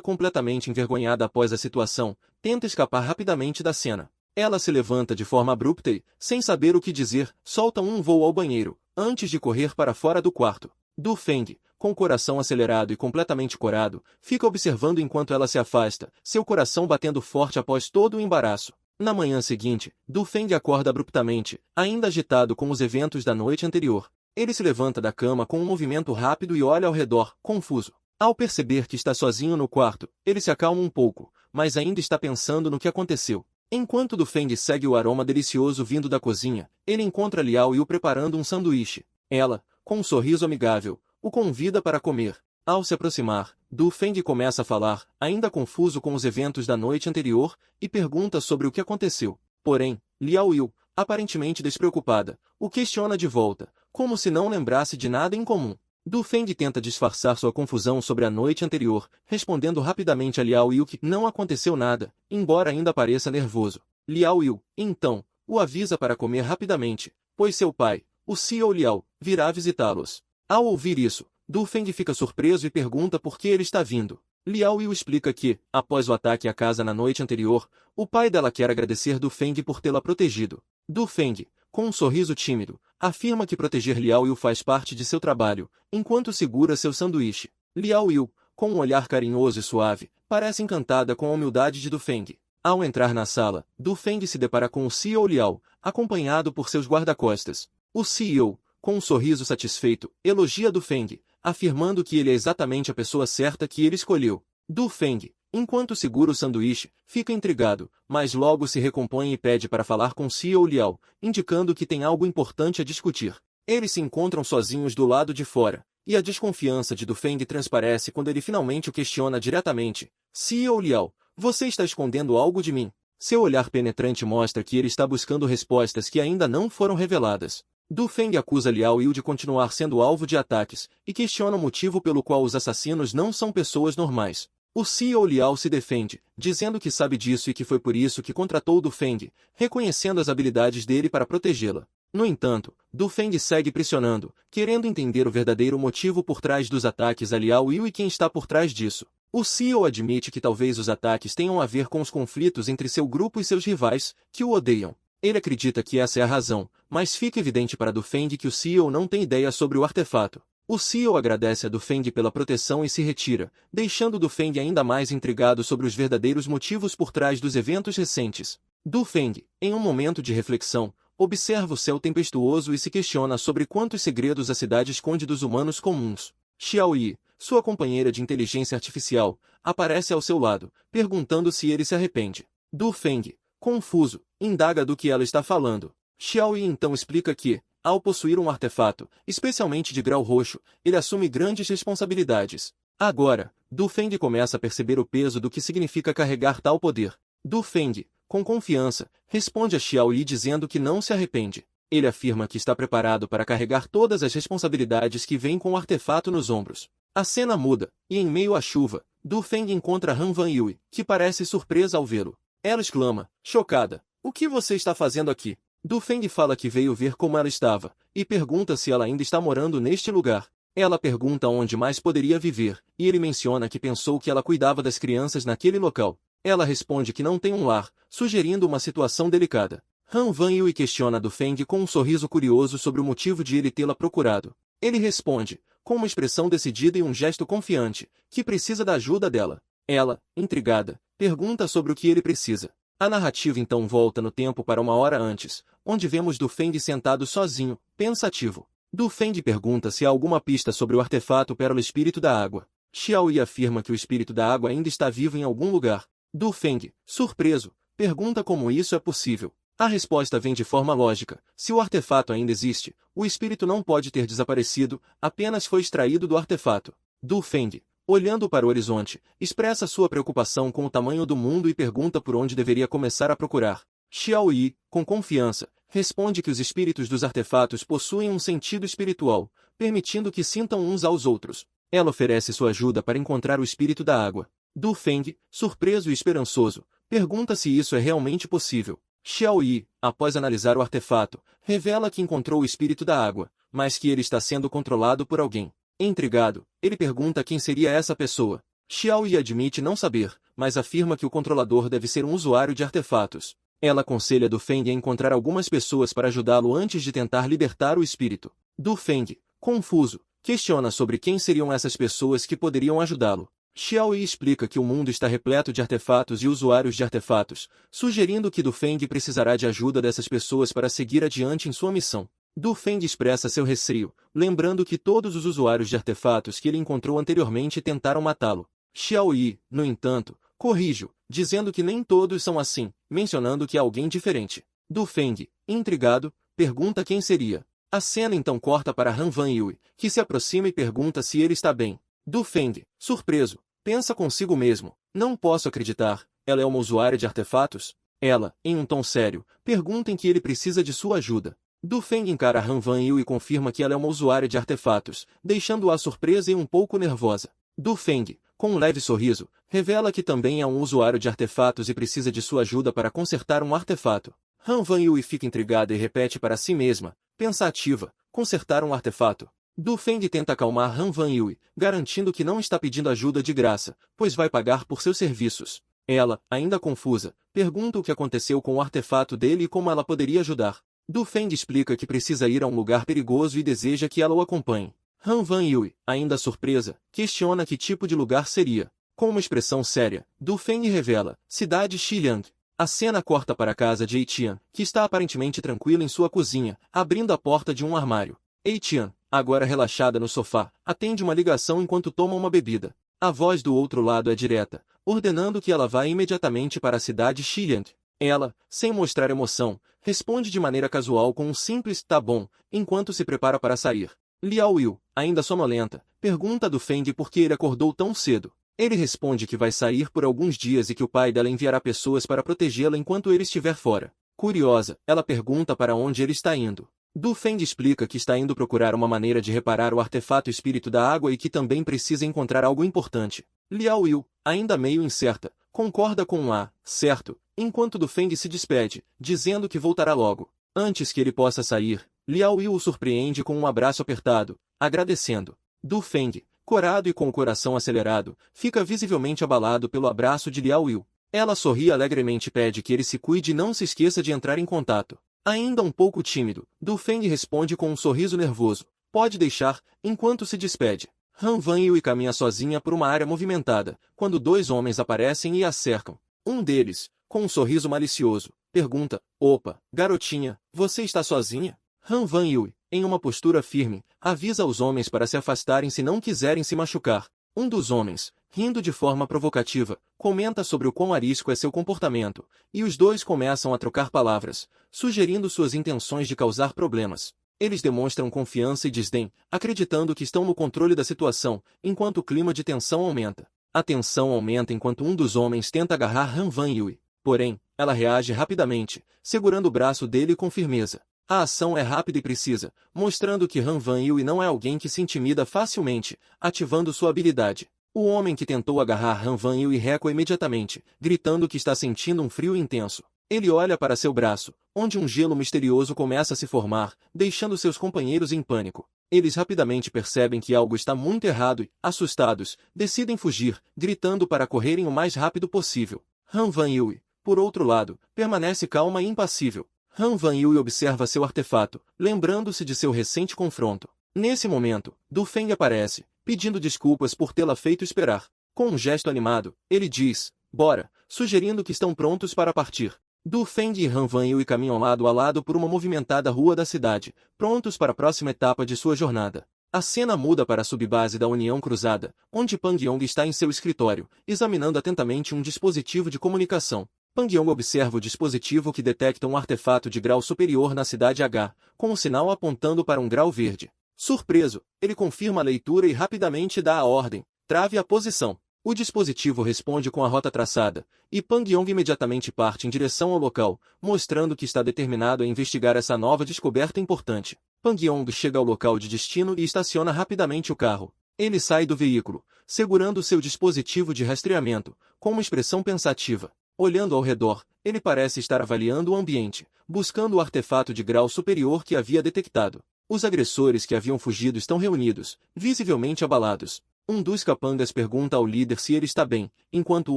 A: completamente envergonhada após a situação, tenta escapar rapidamente da cena. Ela se levanta de forma abrupta e, sem saber o que dizer, solta um voo ao banheiro, antes de correr para fora do quarto. Du Feng, com o coração acelerado e completamente corado, fica observando enquanto ela se afasta, seu coração batendo forte após todo o embaraço. Na manhã seguinte, Du Feng acorda abruptamente, ainda agitado com os eventos da noite anterior. Ele se levanta da cama com um movimento rápido e olha ao redor, confuso. Ao perceber que está sozinho no quarto, ele se acalma um pouco, mas ainda está pensando no que aconteceu. Enquanto Du Feng segue o aroma delicioso vindo da cozinha, ele encontra Liao Yu preparando um sanduíche. Ela, com um sorriso amigável, o convida para comer. Ao se aproximar, Du Feng começa a falar, ainda confuso com os eventos da noite anterior, e pergunta sobre o que aconteceu. Porém, Liao Yu, aparentemente despreocupada, o questiona de volta, como se não lembrasse de nada em comum. Du Feng tenta disfarçar sua confusão sobre a noite anterior, respondendo rapidamente a Liao Yu que não aconteceu nada, embora ainda pareça nervoso. Liao Yu, então, o avisa para comer rapidamente, pois seu pai, o CEO Liao, virá visitá-los. Ao ouvir isso, Du Feng fica surpreso e pergunta por que ele está vindo. Liao Yu explica que, após o ataque à casa na noite anterior, o pai dela quer agradecer Du Feng por tê-la protegido. Du Feng, com um sorriso tímido, afirma que proteger Liao Yu faz parte de seu trabalho, enquanto segura seu sanduíche. Liao Yu, com um olhar carinhoso e suave, parece encantada com a humildade de Du Feng. Ao entrar na sala, Du Feng se depara com o CEO Liao, acompanhado por seus guarda-costas. O CEO, com um sorriso satisfeito, elogia Du Feng, afirmando que ele é exatamente a pessoa certa que ele escolheu. Du Feng, enquanto segura o sanduíche, fica intrigado, mas logo se recompõe e pede para falar com CEO Liao, indicando que tem algo importante a discutir. Eles se encontram sozinhos do lado de fora, e a desconfiança de Du Feng transparece quando ele finalmente o questiona diretamente. CEO Liao, você está escondendo algo de mim? Seu olhar penetrante mostra que ele está buscando respostas que ainda não foram reveladas. Du Feng acusa Liao Yu de continuar sendo alvo de ataques, e questiona o motivo pelo qual os assassinos não são pessoas normais. O CEO Liao se defende, dizendo que sabe disso e que foi por isso que contratou Du Feng, reconhecendo as habilidades dele para protegê-la. No entanto, Du Feng segue pressionando, querendo entender o verdadeiro motivo por trás dos ataques a Liao Yu e quem está por trás disso. O CEO admite que talvez os ataques tenham a ver com os conflitos entre seu grupo e seus rivais, que o odeiam. Ele acredita que essa é a razão, mas fica evidente para Du Feng que o CEO não tem ideia sobre o artefato. O CEO agradece a Du Feng pela proteção e se retira, deixando Du Feng ainda mais intrigado sobre os verdadeiros motivos por trás dos eventos recentes. Du Feng, em um momento de reflexão, observa o céu tempestuoso e se questiona sobre quantos segredos a cidade esconde dos humanos comuns. Xiao Yi, sua companheira de inteligência artificial, aparece ao seu lado, perguntando se ele se arrepende. Du Feng, confuso, indaga do que ela está falando. Xiao Yi então explica que, ao possuir um artefato, especialmente de grau roxo, ele assume grandes responsabilidades. Agora, Du Feng começa a perceber o peso do que significa carregar tal poder. Du Feng, com confiança, responde a Xiao Yi dizendo que não se arrepende. Ele afirma que está preparado para carregar todas as responsabilidades que vêm com o artefato nos ombros. A cena muda, e em meio à chuva, Du Feng encontra Han Van Yui, que parece surpresa ao vê-lo. Ela exclama, chocada, "O que você está fazendo aqui?" Du Feng fala que veio ver como ela estava, e pergunta se ela ainda está morando neste lugar. Ela pergunta onde mais poderia viver, e ele menciona que pensou que ela cuidava das crianças naquele local. Ela responde que não tem um lar, sugerindo uma situação delicada. Han Van Yui questiona Du Feng com um sorriso curioso sobre o motivo de ele tê-la procurado. Ele responde, com uma expressão decidida e um gesto confiante, que precisa da ajuda dela. Ela, intrigada, pergunta sobre o que ele precisa. A narrativa então volta no tempo para uma hora antes, onde vemos Du Feng sentado sozinho, pensativo. Du Feng pergunta se há alguma pista sobre o artefato Pérola Espírito da Água. Xiao Yi afirma que o Espírito da Água ainda está vivo em algum lugar. Du Feng, surpreso, pergunta como isso é possível. A resposta vem de forma lógica. Se o artefato ainda existe, o espírito não pode ter desaparecido, apenas foi extraído do artefato. Du Feng, olhando para o horizonte, expressa sua preocupação com o tamanho do mundo e pergunta por onde deveria começar a procurar. Xiao Yi, com confiança, responde que os espíritos dos artefatos possuem um sentido espiritual, permitindo que sintam uns aos outros. Ela oferece sua ajuda para encontrar o espírito da água. Du Feng, surpreso e esperançoso, pergunta se isso é realmente possível. Xiao Yi, após analisar o artefato, revela que encontrou o espírito da água, mas que ele está sendo controlado por alguém. Intrigado, ele pergunta quem seria essa pessoa. Xiao Yi admite não saber, mas afirma que o controlador deve ser um usuário de artefatos. Ela aconselha Du Feng a encontrar algumas pessoas para ajudá-lo antes de tentar libertar o espírito. Du Feng, confuso, questiona sobre quem seriam essas pessoas que poderiam ajudá-lo. Xiao Yi explica que o mundo está repleto de artefatos e usuários de artefatos, sugerindo que Du Feng precisará de ajuda dessas pessoas para seguir adiante em sua missão. Du Feng expressa seu receio, lembrando que todos os usuários de artefatos que ele encontrou anteriormente tentaram matá-lo. Xiao Yi, no entanto, corrige-o, dizendo que nem todos são assim, mencionando que há alguém diferente. Du Feng, intrigado, pergunta quem seria. A cena então corta para Han Van Yui, que se aproxima e pergunta se ele está bem. Du Feng, surpreso, pensa consigo mesmo, não posso acreditar, ela é uma usuária de artefatos? Ela, em um tom sério, pergunta em que ele precisa de sua ajuda. Du Feng encara Han Van Yui e confirma que ela é uma usuária de artefatos, deixando-a surpresa e um pouco nervosa. Du Feng, com um leve sorriso, revela que também é um usuário de artefatos e precisa de sua ajuda para consertar um artefato. Han Van Yui fica intrigada e repete para si mesma, pensativa, consertar um artefato. Du Feng tenta acalmar Han Van Yui, garantindo que não está pedindo ajuda de graça, pois vai pagar por seus serviços. Ela, ainda confusa, pergunta o que aconteceu com o artefato dele e como ela poderia ajudar. Du Feng explica que precisa ir a um lugar perigoso e deseja que ela o acompanhe. Han Van Yui, ainda surpresa, questiona que tipo de lugar seria. Com uma expressão séria, Du Feng revela, cidade Xiliang. A cena corta para a casa de Eitian, que está aparentemente tranquila em sua cozinha, abrindo a porta de um armário. Eitian, agora relaxada no sofá, atende uma ligação enquanto toma uma bebida. A voz do outro lado é direta, ordenando que ela vá imediatamente para a cidade Xiliang. Ela, sem mostrar emoção, responde de maneira casual com um simples "tá bom", enquanto se prepara para sair. Liao Yu, ainda sonolenta, pergunta a Du Feng por que ele acordou tão cedo. Ele responde que vai sair por alguns dias e que o pai dela enviará pessoas para protegê-la enquanto ele estiver fora. Curiosa, ela pergunta para onde ele está indo. Du Feng explica que está indo procurar uma maneira de reparar o artefato espírito da água e que também precisa encontrar algo importante. Liao Yu, ainda meio incerta, concorda com um certo, enquanto Du Feng se despede, dizendo que voltará logo. Antes que ele possa sair, Liao Yu o surpreende com um abraço apertado, agradecendo. Du Feng, corado e com o coração acelerado, fica visivelmente abalado pelo abraço de Liao Yu. Ela sorri alegremente e pede que ele se cuide e não se esqueça de entrar em contato. Ainda um pouco tímido, Du Feng responde com um sorriso nervoso. Pode deixar, enquanto se despede. Han Van Yui caminha sozinha por uma área movimentada, quando dois homens aparecem e a cercam. Um deles, com um sorriso malicioso, pergunta, "Opa, garotinha, você está sozinha?" Han Van Yui, em uma postura firme, avisa os homens para se afastarem se não quiserem se machucar. Um dos homens, rindo de forma provocativa, comenta sobre o quão arisco é seu comportamento, e os dois começam a trocar palavras, sugerindo suas intenções de causar problemas. Eles demonstram confiança e desdém, acreditando que estão no controle da situação, enquanto o clima de tensão aumenta. A tensão aumenta enquanto um dos homens tenta agarrar Han Van Yui. Porém, ela reage rapidamente, segurando o braço dele com firmeza. A ação é rápida e precisa, mostrando que Han Van Yui não é alguém que se intimida facilmente, ativando sua habilidade. O homem que tentou agarrar Han Van Yui recua imediatamente, gritando que está sentindo um frio intenso. Ele olha para seu braço, onde um gelo misterioso começa a se formar, deixando seus companheiros em pânico. Eles rapidamente percebem que algo está muito errado e, assustados, decidem fugir, gritando para correrem o mais rápido possível. Han Van Yui, por outro lado, permanece calma e impassível. Han Van Yui observa seu artefato, lembrando-se de seu recente confronto. Nesse momento, Du Feng aparece, pedindo desculpas por tê-la feito esperar. Com um gesto animado, ele diz, bora, sugerindo que estão prontos para partir. Du Feng e Han Van Yui caminham lado a lado por uma movimentada rua da cidade, prontos para a próxima etapa de sua jornada. A cena muda para a subbase da União Cruzada, onde Pang Yong está em seu escritório, examinando atentamente um dispositivo de comunicação. Pang Yong observa o dispositivo que detecta um artefato de grau superior na cidade H, com o sinal apontando para um grau verde. Surpreso, ele confirma a leitura e rapidamente dá a ordem, trave a posição. O dispositivo responde com a rota traçada, e Pang Yong imediatamente parte em direção ao local, mostrando que está determinado a investigar essa nova descoberta importante. Pang Yong chega ao local de destino e estaciona rapidamente o carro. Ele sai do veículo, segurando seu dispositivo de rastreamento, com uma expressão pensativa. Olhando ao redor, ele parece estar avaliando o ambiente, buscando o artefato de grau superior que havia detectado. Os agressores que haviam fugido estão reunidos, visivelmente abalados. Um dos capangas pergunta ao líder se ele está bem, enquanto o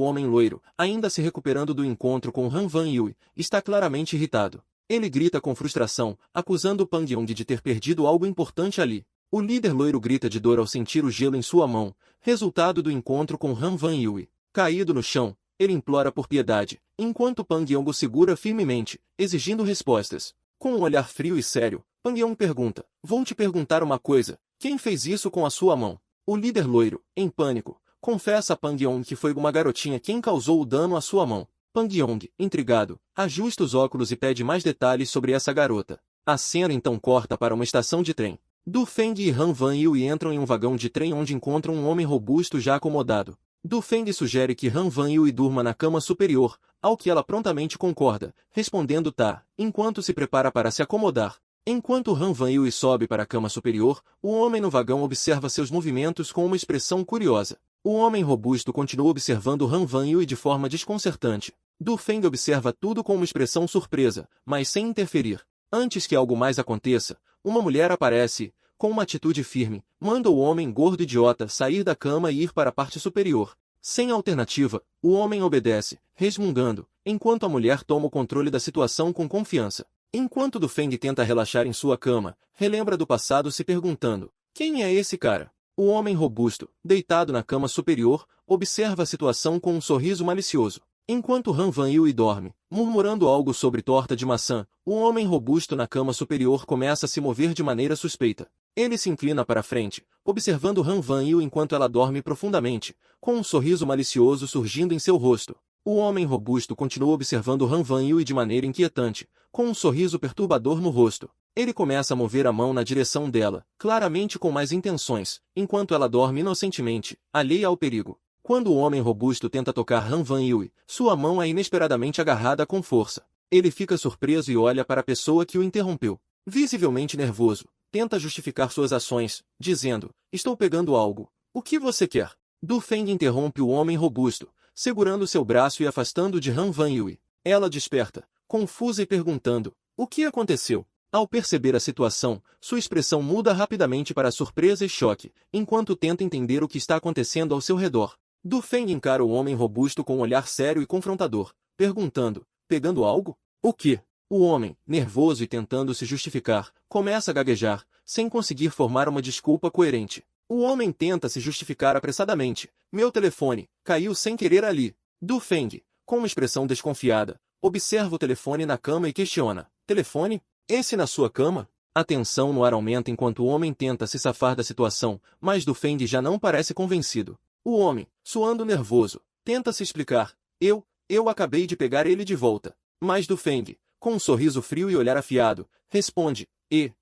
A: homem loiro, ainda se recuperando do encontro com Han Van Yui, está claramente irritado. Ele grita com frustração, acusando Pang Yong de ter perdido algo importante ali. O líder loiro grita de dor ao sentir o gelo em sua mão, resultado do encontro com Han Van Yui. Caído no chão, ele implora por piedade, enquanto Pang Yong o segura firmemente, exigindo respostas. Com um olhar frio e sério, Pang Yong pergunta, vou te perguntar uma coisa, quem fez isso com a sua mão? O líder loiro, em pânico, confessa a Pang Yong que foi uma garotinha quem causou o dano à sua mão. Pang Yong, intrigado, ajusta os óculos e pede mais detalhes sobre essa garota. A cena então corta para uma estação de trem. Du Feng e Han Van Yui entram em um vagão de trem onde encontram um homem robusto já acomodado. Du Feng sugere que Han Van Yui durma na cama superior, ao que ela prontamente concorda, respondendo tá, enquanto se prepara para se acomodar. Enquanto Han Van Yui sobe para a cama superior, o homem no vagão observa seus movimentos com uma expressão curiosa. O homem robusto continua observando Han Van Yui de forma desconcertante. Du Feng observa tudo com uma expressão surpresa, mas sem interferir. Antes que algo mais aconteça, uma mulher aparece, com uma atitude firme, manda o homem gordo idiota sair da cama e ir para a parte superior. Sem alternativa, o homem obedece, resmungando, enquanto a mulher toma o controle da situação com confiança. Enquanto Du Feng tenta relaxar em sua cama, relembra do passado se perguntando, quem é esse cara? O homem robusto, deitado na cama superior, observa a situação com um sorriso malicioso. Enquanto Han Van Yui dorme, murmurando algo sobre torta de maçã, o homem robusto na cama superior começa a se mover de maneira suspeita. Ele se inclina para frente, observando Han Van Yui enquanto ela dorme profundamente, com um sorriso malicioso surgindo em seu rosto. O homem robusto continua observando Han Van Yui de maneira inquietante, com um sorriso perturbador no rosto. Ele começa a mover a mão na direção dela, claramente com mais intenções, enquanto ela dorme inocentemente, alheia ao perigo. Quando o homem robusto tenta tocar Han Van Yui, sua mão é inesperadamente agarrada com força. Ele fica surpreso e olha para a pessoa que o interrompeu. Visivelmente nervoso, tenta justificar suas ações, dizendo, estou pegando algo. O que você quer? Du Feng interrompe o homem robusto, segurando seu braço e afastando de Han Van Yui. Ela desperta, confusa e perguntando, o que aconteceu? Ao perceber a situação, sua expressão muda rapidamente para surpresa e choque, enquanto tenta entender o que está acontecendo ao seu redor. Du Feng encara o homem robusto com um olhar sério e confrontador, perguntando, pegando algo? O que? O homem, nervoso e tentando se justificar, começa a gaguejar, sem conseguir formar uma desculpa coerente. O homem tenta se justificar apressadamente. Meu telefone, caiu sem querer ali. Du Feng, com uma expressão desconfiada, observa o telefone na cama e questiona, telefone? Esse na sua cama? A tensão no ar aumenta enquanto o homem tenta se safar da situação, mas Du Feng já não parece convencido. O homem, suando nervoso, tenta se explicar. Eu acabei de pegar ele de volta. Mas Du Feng, com um sorriso frio e olhar afiado, responde,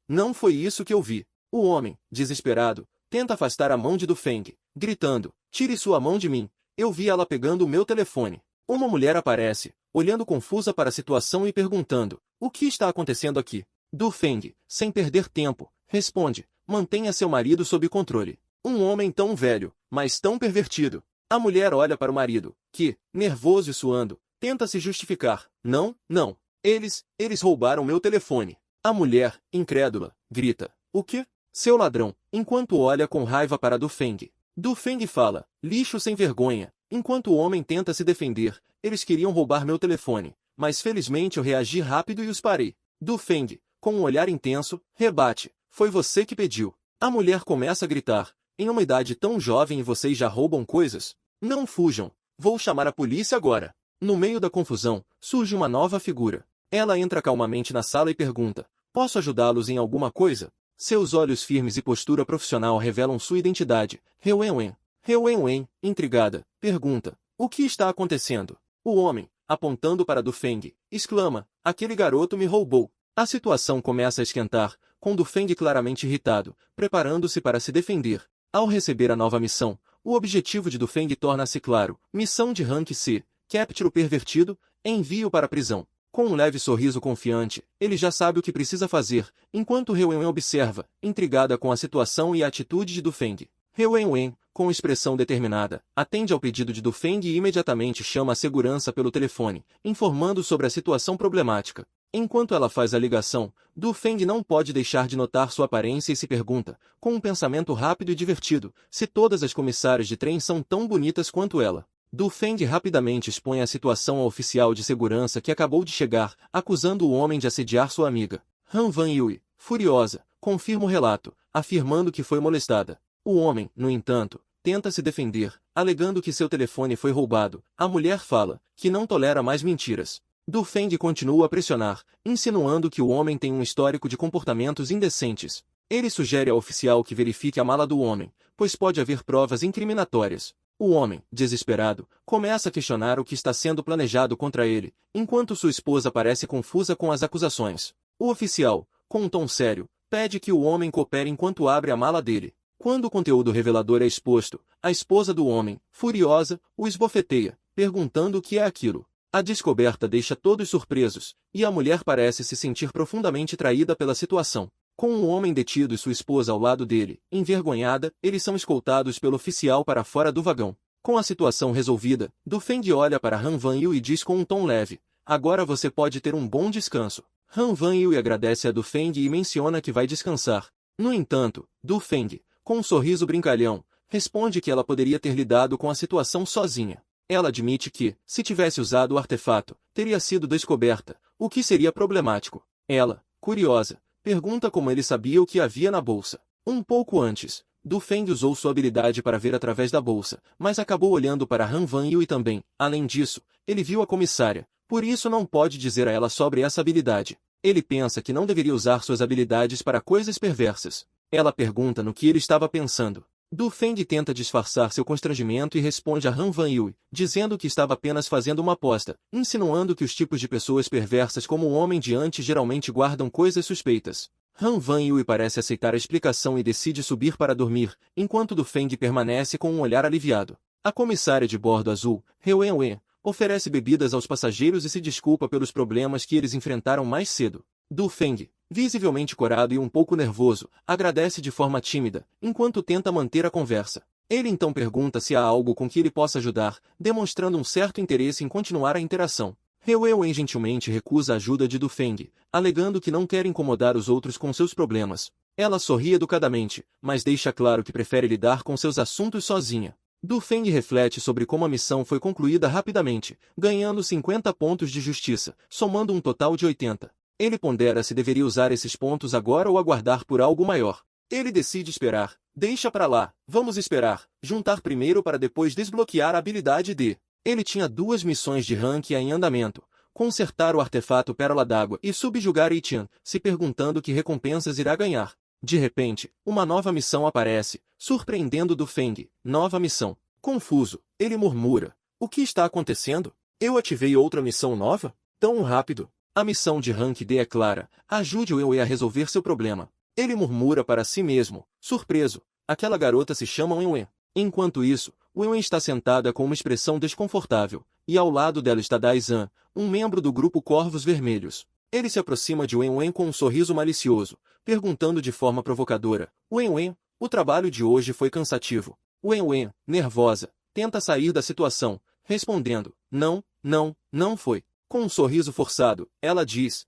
A: não foi isso que eu vi. O homem, desesperado, tenta afastar a mão de Du Feng, gritando, tire sua mão de mim, eu vi ela pegando o meu telefone. Uma mulher aparece, olhando confusa para a situação e perguntando, o que está acontecendo aqui? Du Feng, sem perder tempo, responde, mantenha seu marido sob controle. Um homem tão velho, mas tão pervertido. A mulher olha para o marido, que, nervoso e suando, tenta se justificar. Não, não. Eles roubaram meu telefone. A mulher, incrédula, grita. O quê? Seu ladrão, enquanto olha com raiva para Du Feng. Du Feng fala, lixo sem vergonha. Enquanto o homem tenta se defender, eles queriam roubar meu telefone, mas felizmente eu reagi rápido e os parei. Du Feng, com um olhar intenso, rebate. Foi você que pediu. A mulher começa a gritar. Em uma idade tão jovem e vocês já roubam coisas? Não fujam. Vou chamar a polícia agora. No meio da confusão, surge uma nova figura. Ela entra calmamente na sala e pergunta, posso ajudá-los em alguma coisa? Seus olhos firmes e postura profissional revelam sua identidade. He Wenwen. He Wenwen, intrigada, pergunta, o que está acontecendo? O homem, apontando para Du Feng, exclama, aquele garoto me roubou. A situação começa a esquentar, com Du Feng claramente irritado, preparando-se para se defender. Ao receber a nova missão, o objetivo de Du Feng torna-se claro, missão de Rank C, capture o pervertido, envie-o para a prisão. Com um leve sorriso confiante, ele já sabe o que precisa fazer, enquanto He Wenwen observa, intrigada com a situação e a atitude de Du Feng. He Wenwen, com expressão determinada, atende ao pedido de Du Feng e imediatamente chama a segurança pelo telefone, informando sobre a situação problemática. Enquanto ela faz a ligação, Du Feng não pode deixar de notar sua aparência e se pergunta, com um pensamento rápido e divertido, se todas as comissárias de trem são tão bonitas quanto ela. Du Feng rapidamente expõe a situação ao oficial de segurança que acabou de chegar, acusando o homem de assediar sua amiga. Han Van Yui, furiosa, confirma o relato, afirmando que foi molestada. O homem, no entanto, tenta se defender, alegando que seu telefone foi roubado. A mulher fala que não tolera mais mentiras. Du Feng continua a pressionar, insinuando que o homem tem um histórico de comportamentos indecentes. Ele sugere ao oficial que verifique a mala do homem, pois pode haver provas incriminatórias. O homem, desesperado, começa a questionar o que está sendo planejado contra ele, enquanto sua esposa parece confusa com as acusações. O oficial, com um tom sério, pede que o homem coopere enquanto abre a mala dele. Quando o conteúdo revelador é exposto, a esposa do homem, furiosa, o esbofeteia, perguntando o que é aquilo. A descoberta deixa todos surpresos, e a mulher parece se sentir profundamente traída pela situação. Com o homem detido e sua esposa ao lado dele, envergonhada, eles são escoltados pelo oficial para fora do vagão. Com a situação resolvida, Du Feng olha para Han Van Yui e diz com um tom leve, agora você pode ter um bom descanso. Han Van Yui agradece a Du Feng e menciona que vai descansar. No entanto, Du Feng, com um sorriso brincalhão, responde que ela poderia ter lidado com a situação sozinha. Ela admite que, se tivesse usado o artefato, teria sido descoberta, o que seria problemático. Ela, curiosa, pergunta como ele sabia o que havia na bolsa. Um pouco antes, Du Feng usou sua habilidade para ver através da bolsa, mas acabou olhando para Han Van Yui também. Além disso, ele viu a comissária, por isso não pode dizer a ela sobre essa habilidade. Ele pensa que não deveria usar suas habilidades para coisas perversas. Ela pergunta no que ele estava pensando. Du Feng tenta disfarçar seu constrangimento e responde a Han Van Yui, dizendo que estava apenas fazendo uma aposta, insinuando que os tipos de pessoas perversas como o homem de antes geralmente guardam coisas suspeitas. Han Van Yui parece aceitar a explicação e decide subir para dormir, enquanto Du Feng permanece com um olhar aliviado. A comissária de bordo azul, He Wenwen, oferece bebidas aos passageiros e se desculpa pelos problemas que eles enfrentaram mais cedo. Du Feng, visivelmente corado e um pouco nervoso, agradece de forma tímida, enquanto tenta manter a conversa. Ele então pergunta se há algo com que ele possa ajudar, demonstrando um certo interesse em continuar a interação. He Wenwen gentilmente recusa a ajuda de Du Feng, alegando que não quer incomodar os outros com seus problemas. Ela sorri educadamente, mas deixa claro que prefere lidar com seus assuntos sozinha. Du Feng reflete sobre como a missão foi concluída rapidamente, ganhando 50 pontos de justiça, somando um total de 80. Ele pondera se deveria usar esses pontos agora ou aguardar por algo maior. Ele decide esperar. Deixa pra lá, vamos esperar, juntar primeiro para depois desbloquear a habilidade de... Ele tinha 2 missões de rank em andamento, consertar o artefato Pérola d'Água e subjugar Etienne, se perguntando que recompensas irá ganhar. De repente, uma nova missão aparece, surpreendendo Du Feng. Nova missão. Confuso, ele murmura. O que está acontecendo? Eu ativei outra missão nova? Tão rápido. A missão de Rank D é clara, ajude o Ewe a resolver seu problema. Ele murmura para si mesmo, surpreso, aquela garota se chama Ewe. Enquanto isso, Ewe está sentada com uma expressão desconfortável, e ao lado dela está Daizan, um membro do grupo Corvos Vermelhos. Ele se aproxima de Wen Wen com um sorriso malicioso, perguntando de forma provocadora: Wen Wen, o trabalho de hoje foi cansativo. Wen Wen, nervosa, tenta sair da situação, respondendo: não foi. Com um sorriso forçado, ela diz: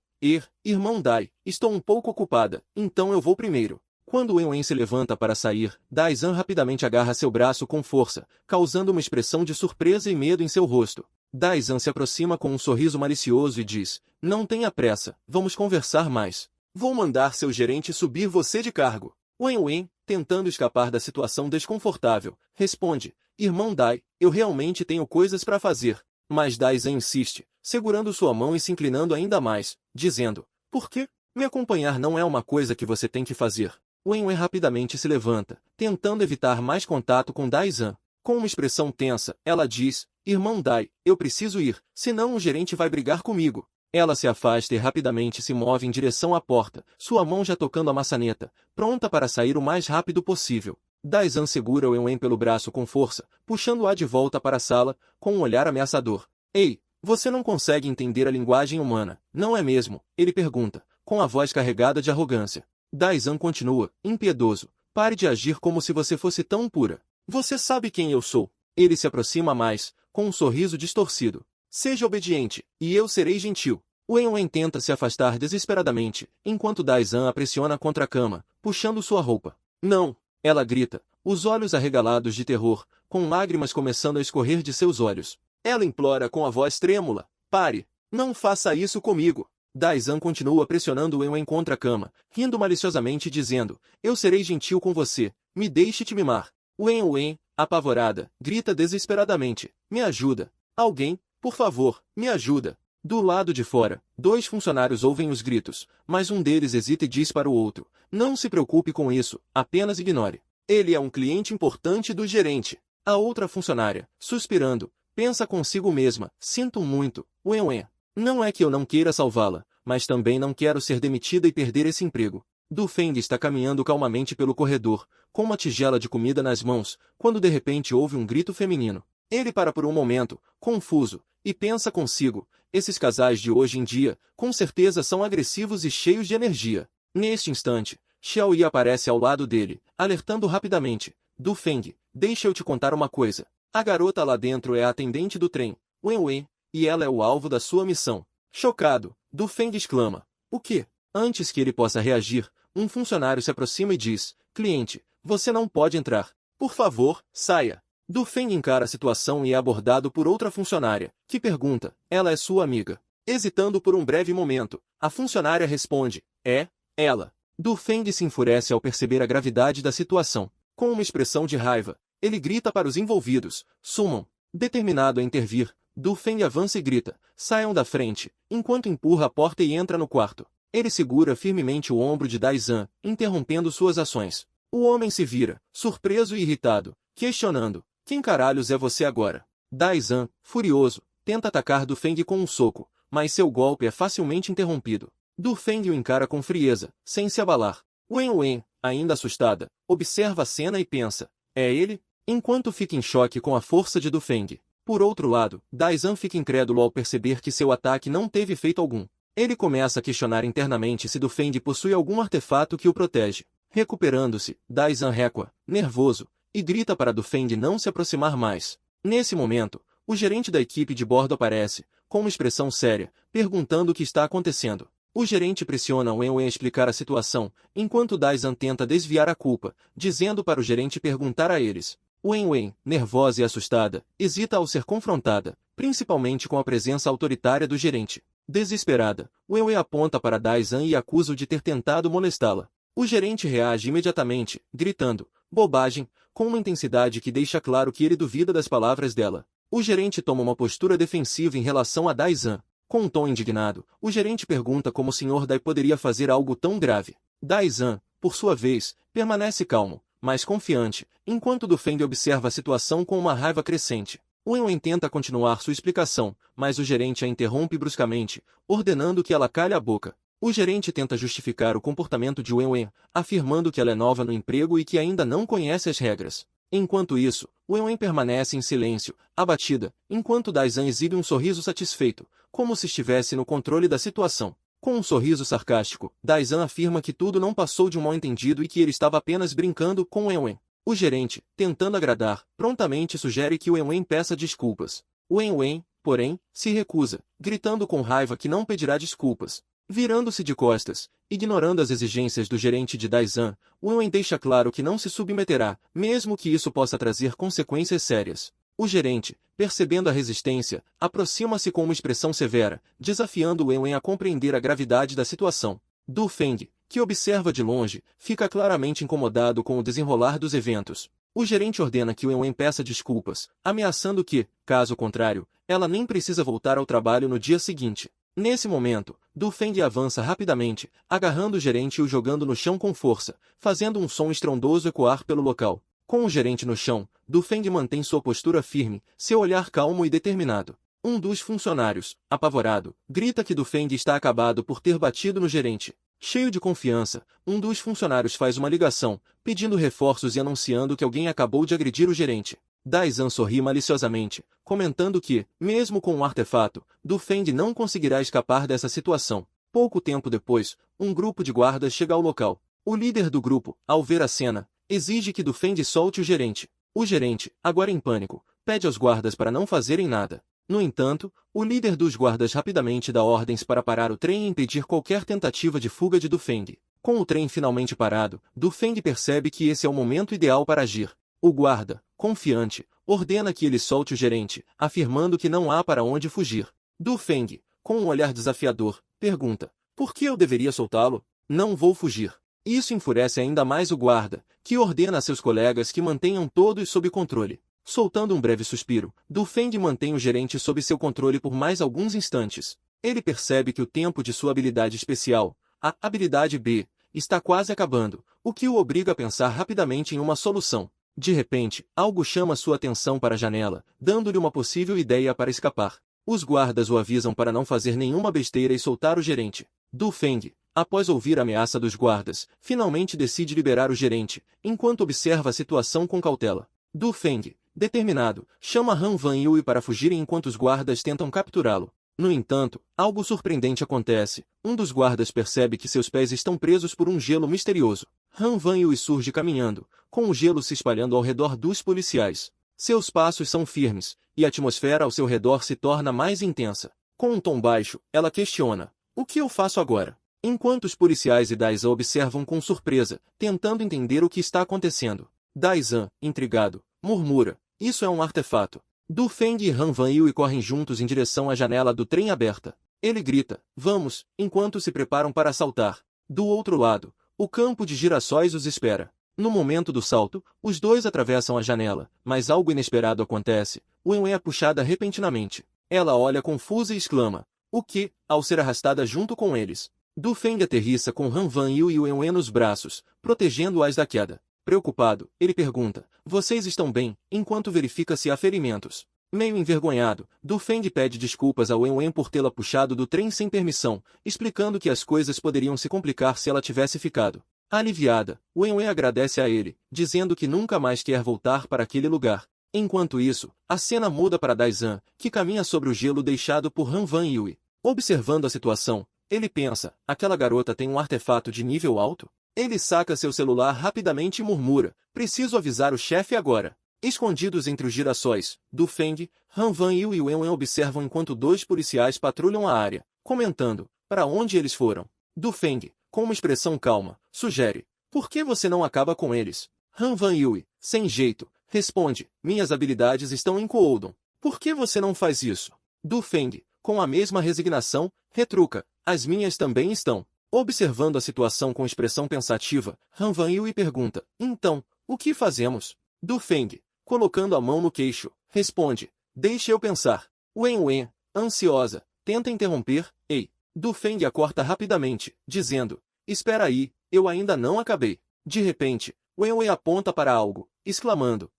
A: irmão Dai, estou um pouco ocupada, então eu vou primeiro. Quando Wen Wen se levanta para sair, Daizan rapidamente agarra seu braço com força, causando uma expressão de surpresa e medo em seu rosto. Daizan se aproxima com um sorriso malicioso e diz: Não tenha pressa, vamos conversar mais. Vou mandar seu gerente subir você de cargo. Wen Wen, tentando escapar da situação desconfortável, responde: Irmão Dai, eu realmente tenho coisas para fazer. Mas Daizan insiste, segurando sua mão e se inclinando ainda mais, dizendo: Por quê? Me acompanhar não é uma coisa que você tem que fazer. Wen Wen rapidamente se levanta, tentando evitar mais contato com Daizan. Com uma expressão tensa, ela diz: Irmão Dai, eu preciso ir, senão o gerente vai brigar comigo. Ela se afasta e rapidamente se move em direção à porta, sua mão já tocando a maçaneta, pronta para sair o mais rápido possível. Daizan segura Wen Wen pelo braço com força, puxando-a de volta para a sala, com um olhar ameaçador. Ei, você não consegue entender a linguagem humana, não é mesmo? Ele pergunta, com a voz carregada de arrogância. Daizan continua, impiedoso: Pare de agir como se você fosse tão pura. Você sabe quem eu sou. Ele se aproxima mais, com um sorriso distorcido. Seja obediente, e eu serei gentil. Wen Wen tenta se afastar desesperadamente, enquanto Daizan a pressiona contra a cama, puxando sua roupa. Não! Ela grita, os olhos arregalados de terror, com lágrimas começando a escorrer de seus olhos. Ela implora com a voz trêmula: Pare! Não faça isso comigo! Daizan continua pressionando Wen Wen contra a cama, rindo maliciosamente e dizendo: Eu serei gentil com você, me deixe te mimar. Wen Wen, apavorada, grita desesperadamente: Me ajuda! Alguém, por favor, me ajuda! Do lado de fora, dois funcionários ouvem os gritos, mas um deles hesita e diz para o outro: Não se preocupe com isso, apenas ignore. Ele é um cliente importante do gerente. A outra funcionária, suspirando, pensa consigo mesma: Sinto muito, Wen Wen. Não é que eu não queira salvá-la, mas também não quero ser demitida e perder esse emprego. Du Feng está caminhando calmamente pelo corredor, com uma tigela de comida nas mãos, quando de repente ouve um grito feminino. Ele para por um momento, confuso, e pensa consigo: esses casais de hoje em dia, com certeza são agressivos e cheios de energia. Neste instante, Xiao Yi aparece ao lado dele, alertando rapidamente: Du Feng, deixa eu te contar uma coisa. A garota lá dentro é a atendente do trem, Wen Wen, e ela é o alvo da sua missão. Chocado, Du Feng exclama: O quê? Antes que ele possa reagir, um funcionário se aproxima e diz: Cliente, você não pode entrar. Por favor, saia. Du Feng encara a situação e é abordado por outra funcionária, que pergunta: Ela é sua amiga? Hesitando por um breve momento, a funcionária responde: É, ela. Du Feng se enfurece ao perceber a gravidade da situação. Com uma expressão de raiva, ele grita para os envolvidos: Sumam. Determinado a intervir, Du Feng avança e grita: Saiam da frente, enquanto empurra a porta e entra no quarto. Ele segura firmemente o ombro de Daizan, interrompendo suas ações. O homem se vira, surpreso e irritado, questionando: Quem caralhos é você agora? Daizan, furioso, tenta atacar Du Feng com um soco, mas seu golpe é facilmente interrompido. Du Feng o encara com frieza, sem se abalar. Wen Wen, ainda assustada, observa a cena e pensa: É ele? Enquanto fica em choque com a força de Du Feng. Por outro lado, Daizan fica incrédulo ao perceber que seu ataque não teve efeito algum. Ele começa a questionar internamente se Du Feng possui algum artefato que o protege. Recuperando-se, Daizan recua, nervoso, e grita para Du Feng não se aproximar mais. Nesse momento, o gerente da equipe de bordo aparece, com uma expressão séria, perguntando o que está acontecendo. O gerente pressiona Wen Wen a explicar a situação, enquanto Daizan tenta desviar a culpa, dizendo para o gerente perguntar a eles. Wen Wen, nervosa e assustada, hesita ao ser confrontada, principalmente com a presença autoritária do gerente. Desesperada, Wen Wen aponta para Daizan e acusa-o de ter tentado molestá-la. O gerente reage imediatamente, gritando: Bobagem, com uma intensidade que deixa claro que ele duvida das palavras dela. O gerente toma uma postura defensiva em relação a Daizan. Com um tom indignado, o gerente pergunta como o Sr. Dai poderia fazer algo tão grave. Daizan, por sua vez, permanece calmo, mas confiante, enquanto Du Feng observa a situação com uma raiva crescente. Wen Wen tenta continuar sua explicação, mas o gerente a interrompe bruscamente, ordenando que ela calhe a boca. O gerente tenta justificar o comportamento de Wen Wen, afirmando que ela é nova no emprego e que ainda não conhece as regras. Enquanto isso, Wen Wen permanece em silêncio, abatida, enquanto Daizan exibe um sorriso satisfeito, como se estivesse no controle da situação. Com um sorriso sarcástico, Daizan afirma que tudo não passou de um mal-entendido e que ele estava apenas brincando com Wenwen. O gerente, tentando agradar, prontamente sugere que Wenwen peça desculpas. Wenwen, porém, se recusa, gritando com raiva que não pedirá desculpas. Virando-se de costas, ignorando as exigências do gerente de Daizan, Wenwen deixa claro que não se submeterá, mesmo que isso possa trazer consequências sérias. O gerente, percebendo a resistência, aproxima-se com uma expressão severa, desafiando Wenwen a compreender a gravidade da situação. Du Feng, que observa de longe, fica claramente incomodado com o desenrolar dos eventos. O gerente ordena que Wenwen peça desculpas, ameaçando que, caso contrário, ela nem precisa voltar ao trabalho no dia seguinte. Nesse momento, Du Feng avança rapidamente, agarrando o gerente e o jogando no chão com força, fazendo um som estrondoso ecoar pelo local. Com o gerente no chão, Du Feng mantém sua postura firme, seu olhar calmo e determinado. Um dos funcionários, apavorado, grita que Du Feng está acabado por ter batido no gerente. Cheio de confiança, um dos funcionários faz uma ligação, pedindo reforços e anunciando que alguém acabou de agredir o gerente. Daizan sorri maliciosamente, comentando que, mesmo com um artefato, Du Feng não conseguirá escapar dessa situação. Pouco tempo depois, um grupo de guardas chega ao local. O líder do grupo, ao ver a cena, exige que Du Feng solte o gerente. O gerente, agora em pânico, pede aos guardas para não fazerem nada. No entanto, o líder dos guardas rapidamente dá ordens para parar o trem e impedir qualquer tentativa de fuga de Du Feng. Com o trem finalmente parado, Du Feng percebe que esse é o momento ideal para agir. O guarda, confiante, ordena que ele solte o gerente, afirmando que não há para onde fugir. Du Feng, com um olhar desafiador, pergunta: por que eu deveria soltá-lo? Não vou fugir. Isso enfurece ainda mais o guarda, que ordena a seus colegas que mantenham todos sob controle. Soltando um breve suspiro, Du Feng mantém o gerente sob seu controle por mais alguns instantes. Ele percebe que o tempo de sua habilidade especial, a habilidade B, está quase acabando, o que o obriga a pensar rapidamente em uma solução. De repente, algo chama sua atenção para a janela, dando-lhe uma possível ideia para escapar. Os guardas o avisam para não fazer nenhuma besteira e soltar o gerente. Du Feng, após ouvir a ameaça dos guardas, finalmente decide liberar o gerente, enquanto observa a situação com cautela. Du Feng, determinado, chama Han Van Yui para fugirem enquanto os guardas tentam capturá-lo. No entanto, algo surpreendente acontece. Um dos guardas percebe que seus pés estão presos por um gelo misterioso. Han Van Yui surge caminhando, com o gelo se espalhando ao redor dos policiais. Seus passos são firmes, e a atmosfera ao seu redor se torna mais intensa. Com um tom baixo, ela questiona: o que eu faço agora? Enquanto os policiais e Daizan observam com surpresa, tentando entender o que está acontecendo. Daizan, intrigado, murmura: isso é um artefato. Du Feng e Han Van Yui correm juntos em direção à janela do trem aberta. Ele grita: vamos, enquanto se preparam para saltar. Do outro lado, o campo de girassóis os espera. No momento do salto, os dois atravessam a janela, mas algo inesperado acontece. Wenwen é puxada repentinamente. Ela olha confusa e exclama: o que? Ao ser arrastada junto com eles. Du Feng aterrissa com Han Van Yui e Wenwen nos braços, protegendo-as da queda. Preocupado, ele pergunta: vocês estão bem? Enquanto verifica se há ferimentos. Meio envergonhado, Du Feng pede desculpas a Wenwen por tê-la puxado do trem sem permissão, explicando que as coisas poderiam se complicar se ela tivesse ficado. Aliviada, Wenwen agradece a ele, dizendo que nunca mais quer voltar para aquele lugar. Enquanto isso, a cena muda para Daizan, que caminha sobre o gelo deixado por Han Van Yui. Observando a situação, ele pensa: aquela garota tem um artefato de nível alto? Ele saca seu celular rapidamente e murmura: preciso avisar o chefe agora. Escondidos entre os girassóis, Du Feng, Han Van Yui e Wenwen observam enquanto dois policiais patrulham a área, comentando: para onde eles foram? Du Feng, com uma expressão calma, sugere: por que você não acaba com eles? Han Van Yui, sem jeito, responde: minhas habilidades estão em Koodon. Por que você não faz isso? Du Feng, com a mesma resignação, retruca: as minhas também estão. Observando a situação com expressão pensativa, Han Van Yui pergunta: então, o que fazemos? Du Feng, colocando a mão no queixo, responde: deixe eu pensar. Wenwen, ansiosa, tenta interromper: ei. Du Feng a corta rapidamente, dizendo: espera aí, eu ainda não acabei. De repente, Wenwen aponta para algo, exclamando: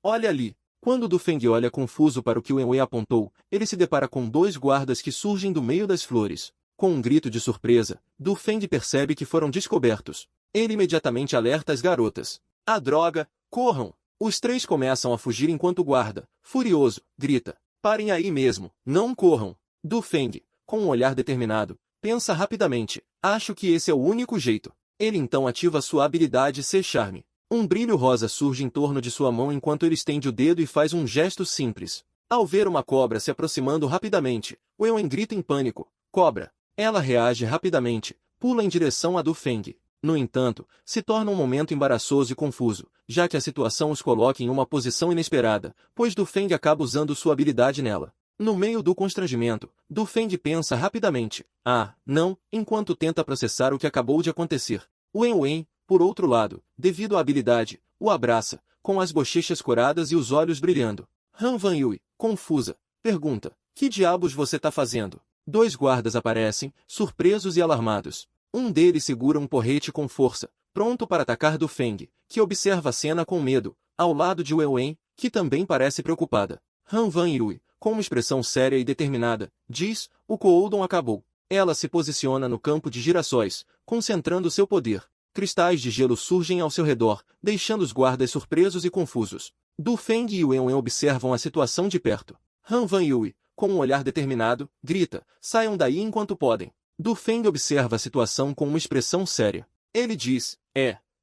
A: olha ali. Quando Du Feng olha confuso para o que Wenwen apontou, ele se depara com dois guardas que surgem do meio das flores. Com um grito de surpresa, Du Feng percebe que foram descobertos. Ele imediatamente alerta as garotas: a droga, corram! Os três começam a fugir enquanto o guarda, furioso, grita: parem aí mesmo, não corram! Du Feng, com um olhar determinado, pensa rapidamente. Acho que esse é o único jeito. Ele então ativa sua habilidade C-Charme. Um brilho rosa surge em torno de sua mão enquanto ele estende o dedo e faz um gesto simples. Ao ver uma cobra se aproximando rapidamente, Wen grita em pânico. Cobra! Ela reage rapidamente, pula em direção a Du Feng. No entanto, se torna um momento embaraçoso e confuso, já que a situação os coloca em uma posição inesperada, pois Du Feng acaba usando sua habilidade nela. No meio do constrangimento, Du Feng pensa rapidamente. Ah, não, enquanto tenta processar o que acabou de acontecer. Wen, por outro lado, devido à habilidade, o abraça, com as bochechas coradas e os olhos brilhando. Han Van Yui, confusa, pergunta, que diabos você tá fazendo? Dois guardas aparecem, surpresos e alarmados. Um deles segura um porrete com força, pronto para atacar Du Feng, que observa a cena com medo, ao lado de Wen, que também parece preocupada. Han Van Yui, com uma expressão séria e determinada, diz, o Koudon acabou. Ela se posiciona no campo de girassóis, concentrando seu poder. Cristais de gelo surgem ao seu redor, deixando os guardas surpresos e confusos. Du Feng e Wen observam a situação de perto. Han Van Yui, com um olhar determinado, grita, saiam daí enquanto podem. Du Feng observa a situação com uma expressão séria. Ele diz,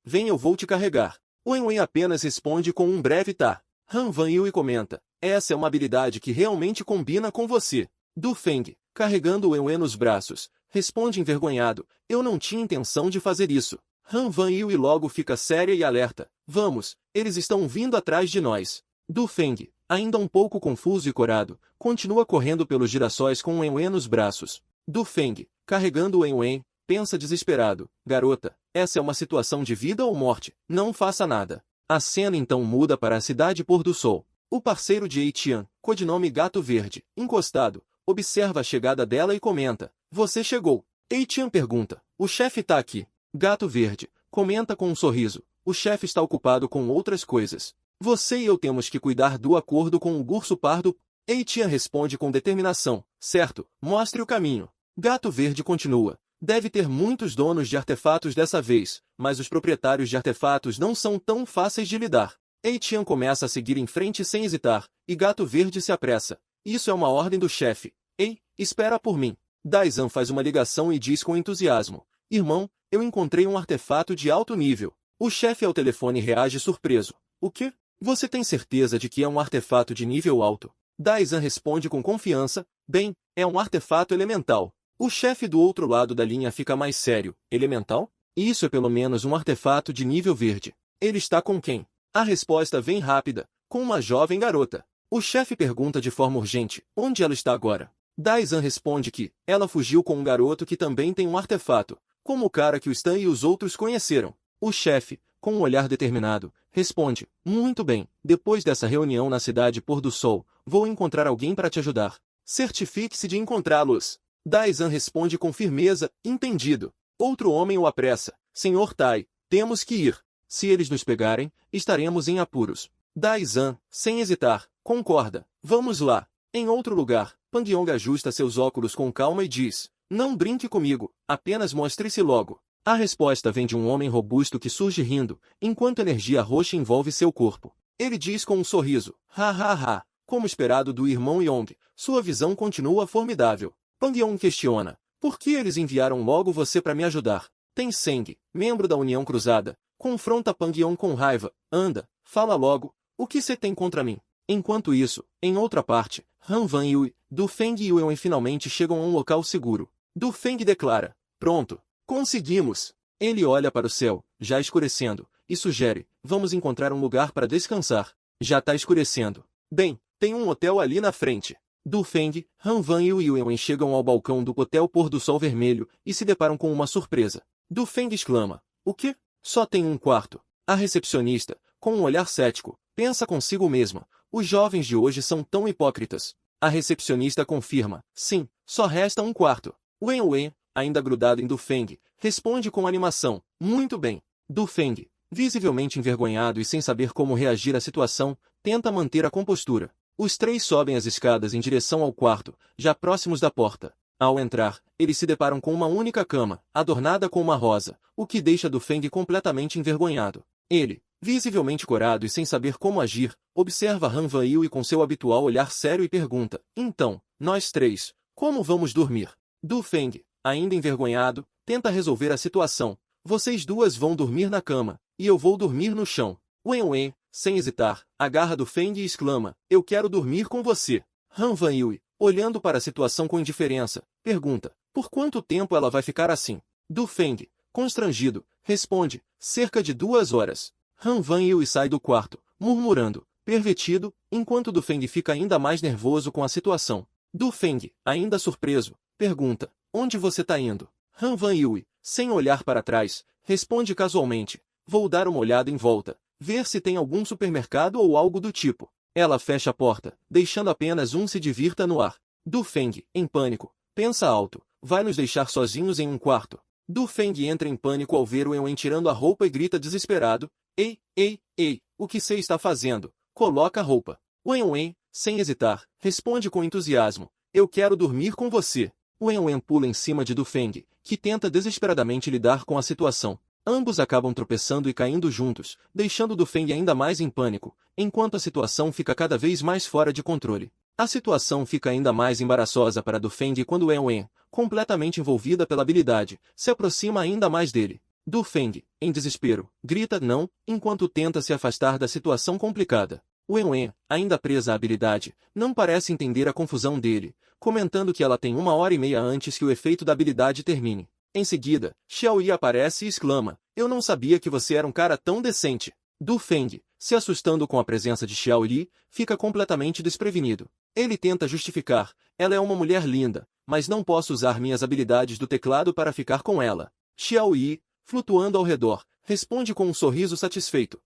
A: vem eu vou te carregar. Wen apenas responde com um breve tá. Han Van Yui comenta, essa é uma habilidade que realmente combina com você. Du Feng, carregando Wen nos braços, responde envergonhado, eu não tinha intenção de fazer isso. Han Van Yui logo fica séria e alerta, vamos, eles estão vindo atrás de nós. Du Feng, ainda um pouco confuso e corado, continua correndo pelos girassóis com Wen nos braços. Du Feng, carregando Wen, pensa desesperado, garota, essa é uma situação de vida ou morte, não faça nada. A cena então muda para a cidade pôr do sol. O parceiro de Eitian, codinome Gato Verde, encostado, observa a chegada dela e comenta, você chegou. Eitian pergunta, o chefe tá aqui. Gato Verde, comenta com um sorriso, o chefe está ocupado com outras coisas. Você e eu temos que cuidar do acordo com o urso pardo. Eitian responde com determinação, certo, mostre o caminho. Gato Verde continua, deve ter muitos donos de artefatos dessa vez, mas os proprietários de artefatos não são tão fáceis de lidar. Eitian começa a seguir em frente sem hesitar, e Gato Verde se apressa. Isso é uma ordem do chefe. Ei, espera por mim. Daizan faz uma ligação e diz com entusiasmo, irmão, eu encontrei um artefato de alto nível. O chefe ao telefone reage surpreso. O quê? Você tem certeza de que é um artefato de nível alto? Daizan responde com confiança, bem, é um artefato elemental. O chefe do outro lado da linha fica mais sério. Elemental? Isso é pelo menos um artefato de nível verde. Ele está com quem? A resposta vem rápida, com uma jovem garota. O chefe pergunta de forma urgente, onde ela está agora? Daizan responde que, ela fugiu com um garoto que também tem um artefato, como o cara que o Stan e os outros conheceram. O chefe, com um olhar determinado, responde, muito bem, depois dessa reunião na cidade pôr do sol, vou encontrar alguém para te ajudar. Certifique-se de encontrá-los. Daizan responde com firmeza, entendido. Outro homem o apressa, Senhor Tai, temos que ir. Se eles nos pegarem, estaremos em apuros. Daizan, sem hesitar, concorda, vamos lá. Em outro lugar, Pangyong ajusta seus óculos com calma e diz, não brinque comigo, apenas mostre-se logo. A resposta vem de um homem robusto que surge rindo, enquanto energia roxa envolve seu corpo. Ele diz com um sorriso, ha ha ha, como esperado do irmão Yong, sua visão continua formidável. Pangyong questiona, por que eles enviaram logo você para me ajudar? Ten Seng, membro da União Cruzada, confronta Pangyong com raiva, anda, fala logo, o que você tem contra mim? Enquanto isso, em outra parte, Han Van Yui, Du Feng e Wen finalmente chegam a um local seguro. Du Feng declara, pronto, conseguimos. Ele olha para o céu, já escurecendo, e sugere, vamos encontrar um lugar para descansar. Já está escurecendo. Bem, tem um hotel ali na frente. Du Feng, Han Van Yui e Wen chegam ao balcão do hotel pôr do sol vermelho e se deparam com uma surpresa. Du Feng exclama, o quê? Só tem um quarto. A recepcionista, com um olhar cético, pensa consigo mesma, os jovens de hoje são tão hipócritas. A recepcionista confirma, sim, só resta um quarto. Wen, ainda grudado em Du Feng, responde com animação, muito bem. Du Feng, visivelmente envergonhado e sem saber como reagir à situação, tenta manter a compostura. Os três sobem as escadas em direção ao quarto, já próximos da porta. Ao entrar, eles se deparam com uma única cama, adornada com uma rosa, o que deixa Du Feng completamente envergonhado. Ele, visivelmente corado e sem saber como agir, observa Han Van Yui com seu habitual olhar sério e pergunta, então, nós três, como vamos dormir? Du Feng, ainda envergonhado, tenta resolver a situação. Vocês duas vão dormir na cama, e eu vou dormir no chão. Wen Wen, sem hesitar, agarra Du Feng e exclama, eu quero dormir com você. Han Van Yue, olhando para a situação com indiferença, pergunta, por quanto tempo ela vai ficar assim? Du Feng, constrangido, responde, cerca de 2 horas. Han Van Yue sai do quarto, murmurando, pervertido, enquanto Du Feng fica ainda mais nervoso com a situação. Du Feng, ainda surpreso, pergunta, onde você tá indo? Han Van Yue, sem olhar para trás, responde casualmente, vou dar uma olhada em volta, ver se tem algum supermercado ou algo do tipo. Ela fecha a porta, deixando apenas se divirta no ar. Du Feng, em pânico, pensa alto, vai nos deixar sozinhos em um quarto. Du Feng entra em pânico ao ver Wen Wen tirando a roupa e grita desesperado, ei, ei, ei, o que você está fazendo? Coloca a roupa. Wen Wen, sem hesitar, responde com entusiasmo, eu quero dormir com você. Wen Wen pula em cima de Du Feng, que tenta desesperadamente lidar com a situação. Ambos acabam tropeçando e caindo juntos, deixando Du Feng ainda mais em pânico, enquanto a situação fica cada vez mais fora de controle. A situação fica ainda mais embaraçosa para Du Feng quando Wen Wen, completamente envolvida pela habilidade, se aproxima ainda mais dele. Du Feng, em desespero, grita não, enquanto tenta se afastar da situação complicada. Wen Wen, ainda presa à habilidade, não parece entender a confusão dele, comentando que ela tem 1h30 antes que o efeito da habilidade termine. Em seguida, Xiao Yi aparece e exclama, eu não sabia que você era um cara tão decente. Du Feng, se assustando com a presença de Xiao Yi, fica completamente desprevenido. Ele tenta justificar, ela é uma mulher linda, mas não posso usar minhas habilidades do teclado para ficar com ela. Xiao Yi, flutuando ao redor, responde com um sorriso satisfeito,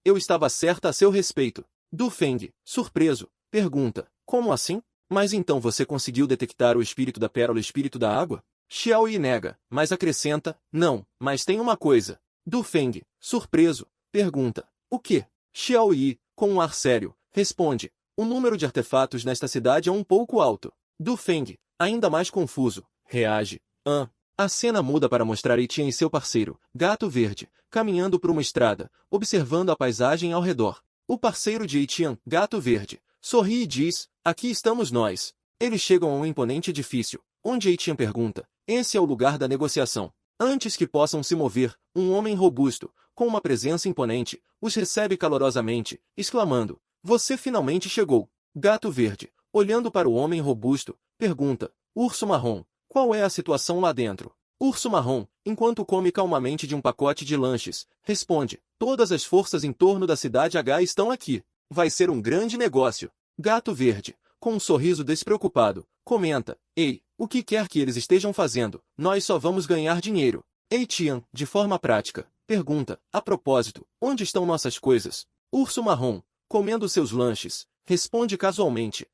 A: eu estava certa a seu respeito. Du Feng, surpreso, pergunta, como assim? Mas então você conseguiu detectar o espírito da pérola e o espírito da água? Xiao Yi nega, mas acrescenta, não, mas tem uma coisa. Du Feng, surpreso, pergunta, o quê? Xiao Yi, com um ar sério, responde, o número de artefatos nesta cidade é um pouco alto. Du Feng, ainda mais confuso, reage, A cena muda para mostrar Etienne e seu parceiro, Gato Verde, caminhando por uma estrada, observando a paisagem ao redor. O parceiro de Etienne, Gato Verde, sorri e diz, aqui estamos nós. Eles chegam a um imponente edifício, onde Etienne pergunta, esse é o lugar da negociação. Antes que possam se mover, um homem robusto, com uma presença imponente, os recebe calorosamente, exclamando, você finalmente chegou. Gato Verde, olhando para o homem robusto, pergunta, Urso Marrom, qual é a situação lá dentro? Urso Marrom, enquanto come calmamente de um pacote de lanches, responde, todas as forças em torno da cidade H estão aqui. Vai ser um grande negócio. Gato Verde, com um sorriso despreocupado, comenta, ei, o que quer que eles estejam fazendo, nós só vamos ganhar dinheiro. Etienne, de forma prática, pergunta, a propósito, onde estão nossas coisas? Urso Marrom, comendo seus lanches, responde casualmente,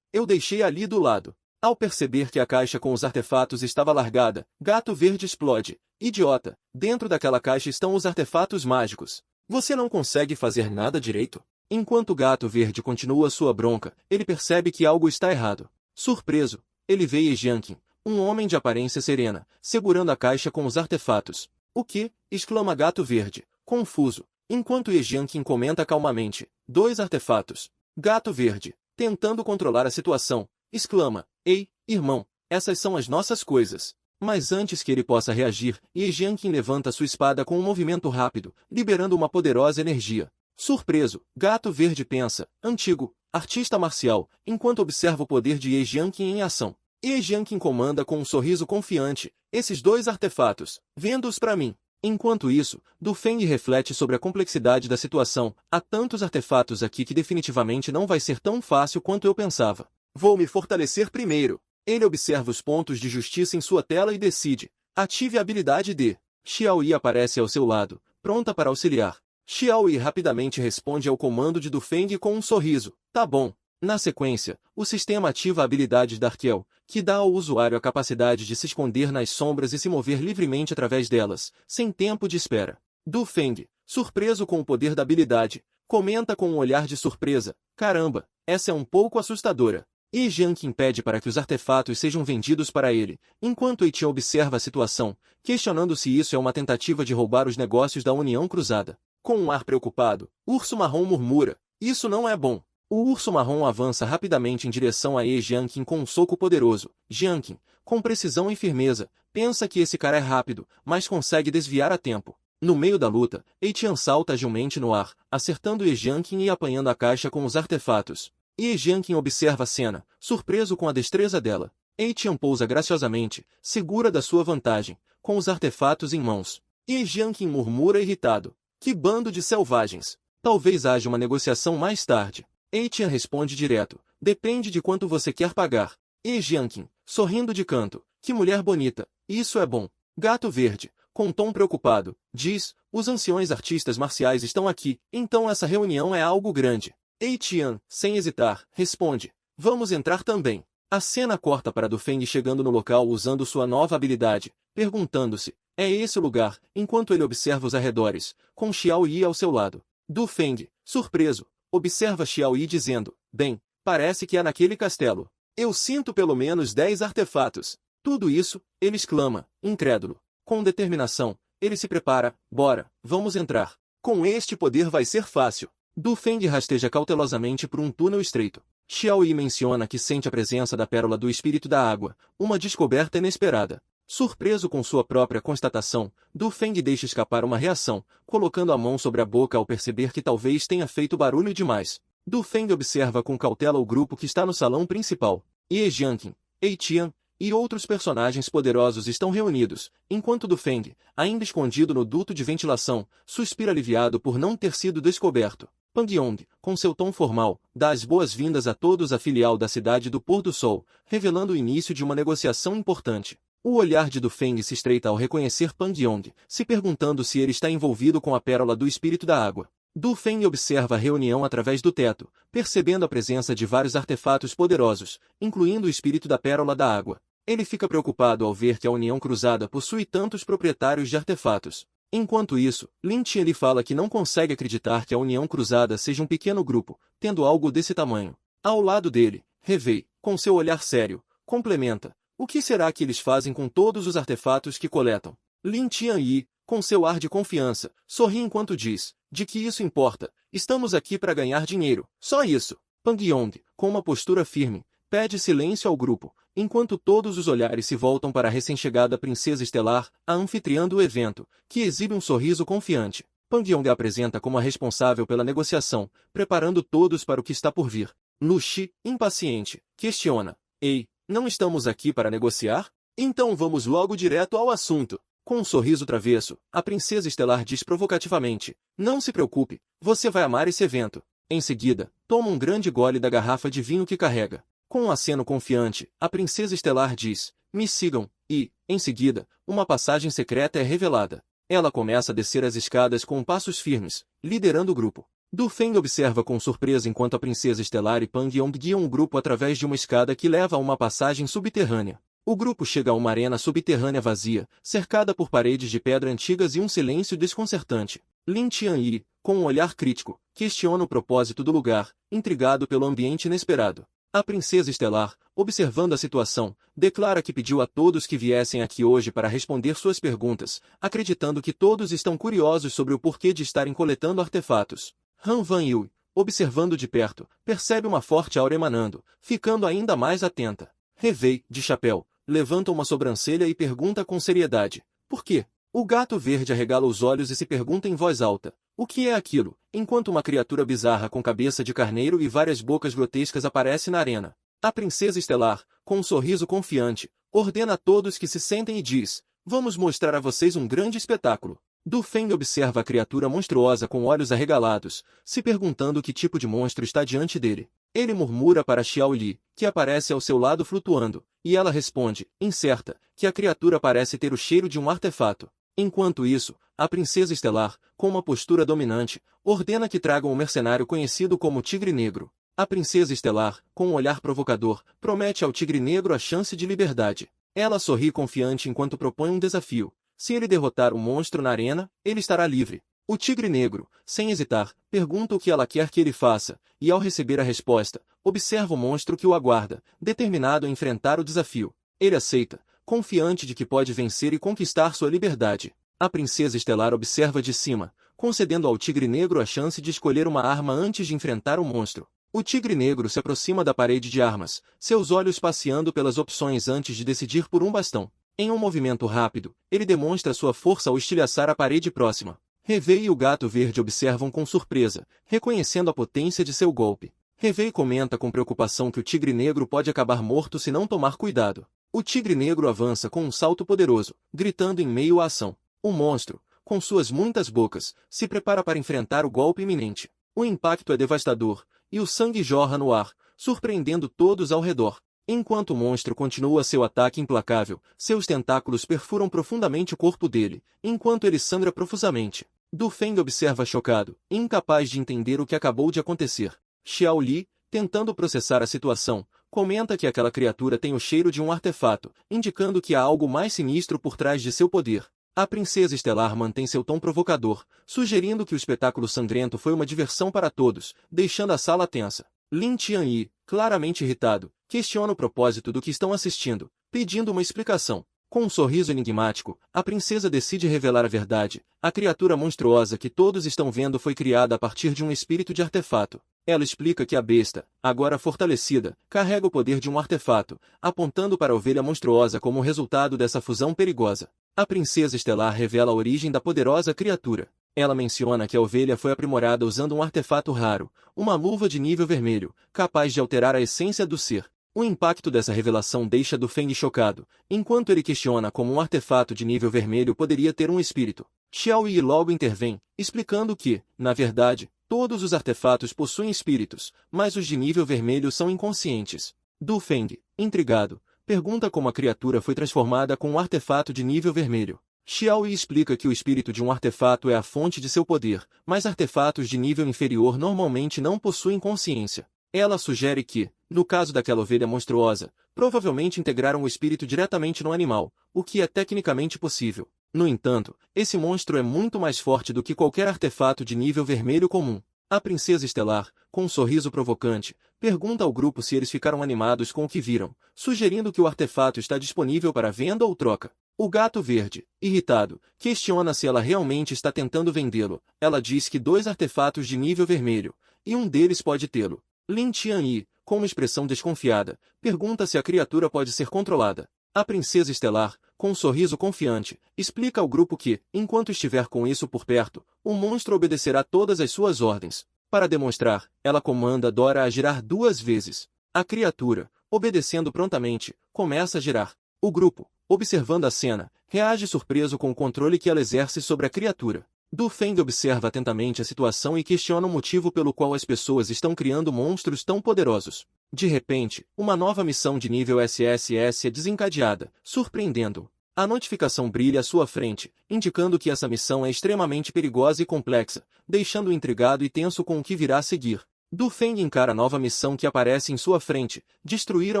A: eu deixei ali do lado. Ao perceber que a caixa com os artefatos estava largada, Gato Verde explode. Idiota, dentro daquela caixa estão os artefatos mágicos. Você não consegue fazer nada direito? Enquanto Gato Verde continua sua bronca, ele percebe que algo está errado. Surpreso, ele vê Ejianqin, um homem de aparência serena, segurando a caixa com os artefatos. O que? Exclama Gato Verde, confuso, enquanto Ejianqin comenta calmamente, 2 artefatos. Gato Verde, tentando controlar a situação, exclama, ei, irmão, essas são as nossas coisas. Mas antes que ele possa reagir, Ejianqin levanta sua espada com um movimento rápido, liberando uma poderosa energia. Surpreso, Gato Verde pensa, antigo, artista marcial, enquanto observa o poder de Ejianqin em ação. Ejianqin comanda com um sorriso confiante, esses 2 artefatos, vendo-os para mim. Enquanto isso, Du Feng reflete sobre a complexidade da situação, há tantos artefatos aqui que definitivamente não vai ser tão fácil quanto eu pensava. Vou me fortalecer primeiro. Ele observa os pontos de justiça em sua tela e decide. Ative a habilidade de. Xiao Yi aparece ao seu lado, pronta para auxiliar. Xiao Yi rapidamente responde ao comando de Du Feng com um sorriso. Tá bom. Na sequência, o sistema ativa a habilidade Darkel, que dá ao usuário a capacidade de se esconder nas sombras e se mover livremente através delas, sem tempo de espera. Du Feng, surpreso com o poder da habilidade, comenta com um olhar de surpresa. Caramba, essa é um pouco assustadora. Ejianqin pede para que os artefatos sejam vendidos para ele, enquanto Etienne observa a situação, questionando se isso é uma tentativa de roubar os negócios da União Cruzada. Com um ar preocupado, Urso Marrom murmura, isso não é bom. O urso marrom avança rapidamente em direção a Jianqing com um soco poderoso. Jianqing, com precisão e firmeza, pensa que esse cara é rápido, mas consegue desviar a tempo. No meio da luta, Tian salta agilmente no ar, acertando Jianqing e apanhando a caixa com os artefatos. Jianqing observa a cena, surpreso com a destreza dela. Tian pousa graciosamente, segura da sua vantagem, com os artefatos em mãos. Jianqing murmura irritado. Que bando de selvagens! Talvez haja uma negociação mais tarde. Tian responde direto. Depende de quanto você quer pagar. Jianqing, sorrindo de canto. Que mulher bonita. Isso é bom. Gato Verde, com um tom preocupado, diz, os anciões artistas marciais estão aqui, então essa reunião é algo grande. Tian, sem hesitar, responde. Vamos entrar também. A cena corta para Du Feng chegando no local usando sua nova habilidade, perguntando-se, é esse o lugar, enquanto ele observa os arredores, com Xiao Yi ao seu lado. Du Feng, surpreso, observa Xiao Yi dizendo, bem, parece que é naquele castelo. Eu sinto pelo menos 10 artefatos. Tudo isso, ele exclama, incrédulo. Com determinação, ele se prepara, bora, vamos entrar. Com este poder vai ser fácil. Du Feng rasteja cautelosamente por um túnel estreito. Xiao Yi menciona que sente a presença da pérola do espírito da água, uma descoberta inesperada. Surpreso com sua própria constatação, Du Feng deixa escapar uma reação, colocando a mão sobre a boca ao perceber que talvez tenha feito barulho demais. Du Feng observa com cautela o grupo que está no salão principal. Jianqing, Tian e outros personagens poderosos estão reunidos, enquanto Du Feng, ainda escondido no duto de ventilação, suspira aliviado por não ter sido descoberto. Pang Yong, com seu tom formal, dá as boas-vindas a todos à filial da cidade do Pôr do Sol, revelando o início de uma negociação importante. O olhar de Du Feng se estreita ao reconhecer Pang Yong, se perguntando se ele está envolvido com a pérola do espírito da água. Du Feng observa a reunião através do teto, percebendo a presença de vários artefatos poderosos, incluindo o espírito da pérola da água. Ele fica preocupado ao ver que a União Cruzada possui tantos proprietários de artefatos. Enquanto isso, Lin Tian lhe fala que não consegue acreditar que a União Cruzada seja um pequeno grupo, tendo algo desse tamanho. Ao lado dele, Revei, com seu olhar sério, complementa. O que será que eles fazem com todos os artefatos que coletam? Lin Tian Yi, com seu ar de confiança, sorri enquanto diz, de que isso importa, estamos aqui para ganhar dinheiro, só isso. Pang Yong, com uma postura firme, pede silêncio ao grupo, enquanto todos os olhares se voltam para a recém-chegada Princesa Estelar, a anfitriã do evento, que exibe um sorriso confiante. Pang Yong a apresenta como a responsável pela negociação, preparando todos para o que está por vir. Lu Shi, impaciente, questiona. Ei, não estamos aqui para negociar? Então vamos logo direto ao assunto. Com um sorriso travesso, a Princesa Estelar diz provocativamente, não se preocupe, você vai amar esse evento. Em seguida, toma um grande gole da garrafa de vinho que carrega. Com um aceno confiante, a Princesa Estelar diz, me sigam, e, em seguida, uma passagem secreta é revelada. Ela começa a descer as escadas com passos firmes, liderando o grupo. Du Feng observa com surpresa enquanto a Princesa Estelar e Pang Yong guiam o grupo através de uma escada que leva a uma passagem subterrânea. O grupo chega a uma arena subterrânea vazia, cercada por paredes de pedra antigas e um silêncio desconcertante. Lin Tian Yi, com um olhar crítico, questiona o propósito do lugar, intrigado pelo ambiente inesperado. A Princesa Estelar, observando a situação, declara que pediu a todos que viessem aqui hoje para responder suas perguntas, acreditando que todos estão curiosos sobre o porquê de estarem coletando artefatos. Han Van Yui, observando de perto, percebe uma forte aura emanando, ficando ainda mais atenta. Revei, de chapéu, levanta uma sobrancelha e pergunta com seriedade, por quê? O Gato Verde arregala os olhos e se pergunta em voz alta, o que é aquilo? Enquanto uma criatura bizarra com cabeça de carneiro e várias bocas grotescas aparece na arena. A Princesa Estelar, com um sorriso confiante, ordena a todos que se sentem e diz, vamos mostrar a vocês um grande espetáculo. Du Feng observa a criatura monstruosa com olhos arregalados, se perguntando que tipo de monstro está diante dele. Ele murmura para Xiao Li, que aparece ao seu lado flutuando, e ela responde, incerta, que a criatura parece ter o cheiro de um artefato. Enquanto isso, a Princesa Estelar, com uma postura dominante, ordena que tragam um mercenário conhecido como Tigre Negro. A Princesa Estelar, com um olhar provocador, promete ao Tigre Negro a chance de liberdade. Ela sorri confiante enquanto propõe um desafio. Se ele derrotar o monstro na arena, ele estará livre. O Tigre Negro, sem hesitar, pergunta o que ela quer que ele faça, e ao receber a resposta, observa o monstro que o aguarda, determinado a enfrentar o desafio. Ele aceita, confiante de que pode vencer e conquistar sua liberdade. A Princesa Estelar observa de cima, concedendo ao Tigre Negro a chance de escolher uma arma antes de enfrentar o monstro. O tigre negro se aproxima da parede de armas, seus olhos passeando pelas opções antes de decidir por um bastão. Em um movimento rápido, ele demonstra sua força ao estilhaçar a parede próxima. Revei e o gato verde observam com surpresa, reconhecendo a potência de seu golpe. Revei comenta com preocupação que o tigre negro pode acabar morto se não tomar cuidado. O tigre negro avança com um salto poderoso, gritando em meio à ação. O monstro, com suas muitas bocas, se prepara para enfrentar o golpe iminente. O impacto é devastador, e o sangue jorra no ar, surpreendendo todos ao redor. Enquanto o monstro continua seu ataque implacável, seus tentáculos perfuram profundamente o corpo dele, enquanto ele sangra profusamente. Du Feng observa chocado, incapaz de entender o que acabou de acontecer. Xiao Li, tentando processar a situação, comenta que aquela criatura tem o cheiro de um artefato, indicando que há algo mais sinistro por trás de seu poder. A princesa estelar mantém seu tom provocador, sugerindo que o espetáculo sangrento foi uma diversão para todos, deixando a sala tensa. Lin Tianyi, claramente irritado, questiona o propósito do que estão assistindo, pedindo uma explicação. Com um sorriso enigmático, a princesa decide revelar a verdade. A criatura monstruosa que todos estão vendo foi criada a partir de um espírito de artefato. Ela explica que a besta, agora fortalecida, carrega o poder de um artefato, apontando para a ovelha monstruosa como resultado dessa fusão perigosa. A princesa estelar revela a origem da poderosa criatura. Ela menciona que a ovelha foi aprimorada usando um artefato raro, uma luva de nível vermelho, capaz de alterar a essência do ser. O impacto dessa revelação deixa Du Feng chocado, enquanto ele questiona como um artefato de nível vermelho poderia ter um espírito. Xiao Yi logo intervém, explicando que, na verdade, todos os artefatos possuem espíritos, mas os de nível vermelho são inconscientes. Du Feng, intrigado, pergunta como a criatura foi transformada com um artefato de nível vermelho. Xiao Yi explica que o espírito de um artefato é a fonte de seu poder, mas artefatos de nível inferior normalmente não possuem consciência. Ela sugere que, no caso daquela ovelha monstruosa, provavelmente integraram o espírito diretamente no animal, o que é tecnicamente possível. No entanto, esse monstro é muito mais forte do que qualquer artefato de nível vermelho comum. A princesa estelar, com um sorriso provocante, pergunta ao grupo se eles ficaram animados com o que viram, sugerindo que o artefato está disponível para venda ou troca. O gato verde, irritado, questiona se ela realmente está tentando vendê-lo. Ela diz que 2 artefatos de nível vermelho, e um deles pode tê-lo. Lin Tianyi, com uma expressão desconfiada, pergunta se a criatura pode ser controlada. A princesa estelar, com um sorriso confiante, explica ao grupo que, enquanto estiver com isso por perto, o monstro obedecerá todas as suas ordens. Para demonstrar, ela comanda Dora a girar 2 vezes. A criatura, obedecendo prontamente, começa a girar. O grupo, observando a cena, reage surpreso com o controle que ela exerce sobre a criatura. Du Feng observa atentamente a situação e questiona o motivo pelo qual as pessoas estão criando monstros tão poderosos. De repente, uma nova missão de nível SSS é desencadeada, surpreendendo-o. A notificação brilha à sua frente, indicando que essa missão é extremamente perigosa e complexa, deixando-o intrigado e tenso com o que virá a seguir. Du Feng encara a nova missão que aparece em sua frente, destruir a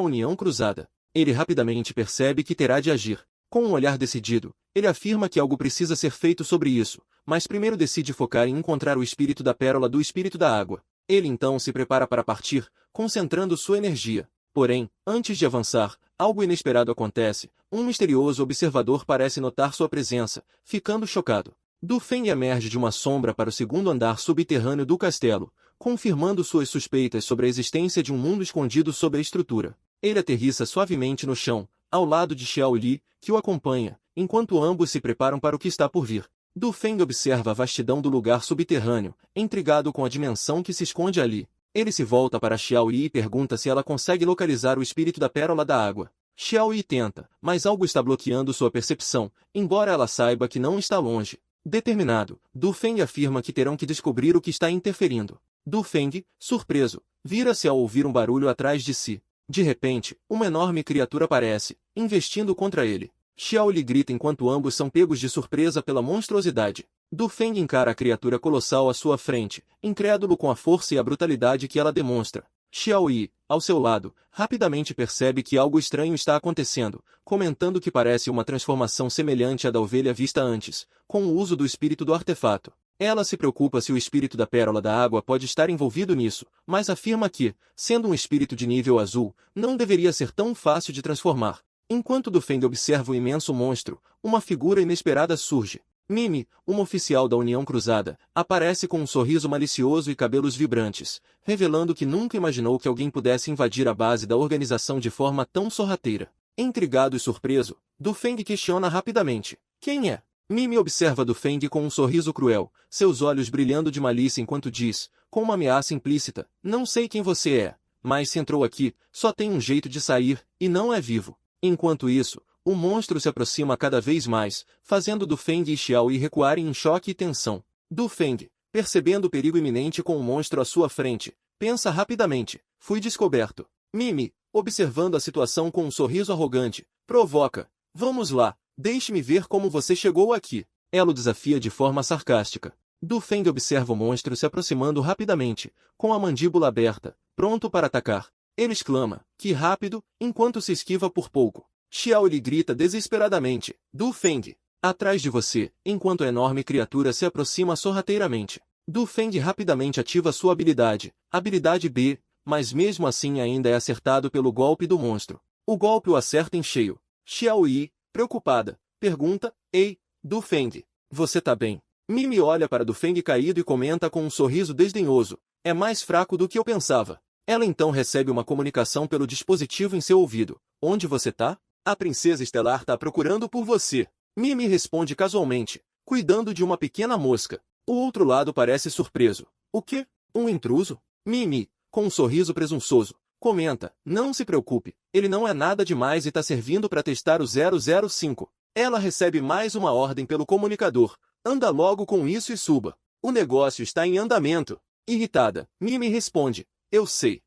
A: União Cruzada. Ele rapidamente percebe que terá de agir. Com um olhar decidido, ele afirma que algo precisa ser feito sobre isso, mas primeiro decide focar em encontrar o espírito da pérola do espírito da água. Ele então se prepara para partir, concentrando sua energia. Porém, antes de avançar, algo inesperado acontece. Um misterioso observador parece notar sua presença, ficando chocado. Du Feng emerge de uma sombra para o segundo andar subterrâneo do castelo, confirmando suas suspeitas sobre a existência de um mundo escondido sob a estrutura. Ele aterrissa suavemente no chão, ao lado de Xiao Li, que o acompanha, enquanto ambos se preparam para o que está por vir. Du Feng observa a vastidão do lugar subterrâneo, intrigado com a dimensão que se esconde ali. Ele se volta para Xiao Yi e pergunta se ela consegue localizar o espírito da pérola da água. Xiao Yi tenta, mas algo está bloqueando sua percepção, embora ela saiba que não está longe. Determinado, Du Feng afirma que terão que descobrir o que está interferindo. Du Feng, surpreso, vira-se ao ouvir um barulho atrás de si. De repente, uma enorme criatura aparece, investindo contra ele. Xiao Li grita enquanto ambos são pegos de surpresa pela monstruosidade. Du Feng encara a criatura colossal à sua frente, incrédulo com a força e a brutalidade que ela demonstra. Xiao Yi, ao seu lado, rapidamente percebe que algo estranho está acontecendo, comentando que parece uma transformação semelhante à da ovelha vista antes, com o uso do espírito do artefato. Ela se preocupa se o espírito da pérola da água pode estar envolvido nisso, mas afirma que, sendo um espírito de nível azul, não deveria ser tão fácil de transformar. Enquanto Du Feng observa o imenso monstro, uma figura inesperada surge. Mimi, uma oficial da União Cruzada, aparece com um sorriso malicioso e cabelos vibrantes, revelando que nunca imaginou que alguém pudesse invadir a base da organização de forma tão sorrateira. Intrigado e surpreso, Du Feng questiona rapidamente: quem é? Mimi observa Du Feng com um sorriso cruel, seus olhos brilhando de malícia enquanto diz, com uma ameaça implícita: não sei quem você é, mas se entrou aqui, só tem um jeito de sair, e não é vivo. Enquanto isso, o monstro se aproxima cada vez mais, fazendo Du Feng e Xiaoyi recuarem em choque e tensão. Du Feng, percebendo o perigo iminente com o monstro à sua frente, pensa rapidamente: fui descoberto. Mimi, observando a situação com um sorriso arrogante, provoca: vamos lá, deixe-me ver como você chegou aqui. Ela o desafia de forma sarcástica. Du Feng observa o monstro se aproximando rapidamente, com a mandíbula aberta, pronto para atacar. Ele exclama: que rápido, enquanto se esquiva por pouco. Xiao lhe grita desesperadamente: Du Feng, atrás de você, enquanto a enorme criatura se aproxima sorrateiramente. Du Feng rapidamente ativa sua habilidade B, mas mesmo assim ainda é acertado pelo golpe do monstro. O golpe o acerta em cheio. Xiao Yi, preocupada, pergunta: ei, Du Feng, você tá bem? Mimi olha para Du Feng caído e comenta com um sorriso desdenhoso: é mais fraco do que eu pensava. Ela então recebe uma comunicação pelo dispositivo em seu ouvido: onde você tá? A princesa estelar tá procurando por você. Mimi responde casualmente, cuidando de uma pequena mosca. O outro lado parece surpreso. O quê? Um intruso? Mimi, com um sorriso presunçoso, comenta: não se preocupe, ele não é nada demais e tá servindo para testar o 005. Ela recebe mais uma ordem pelo comunicador: anda logo com isso e suba. O negócio está em andamento. Irritada, Mimi responde: eu sei.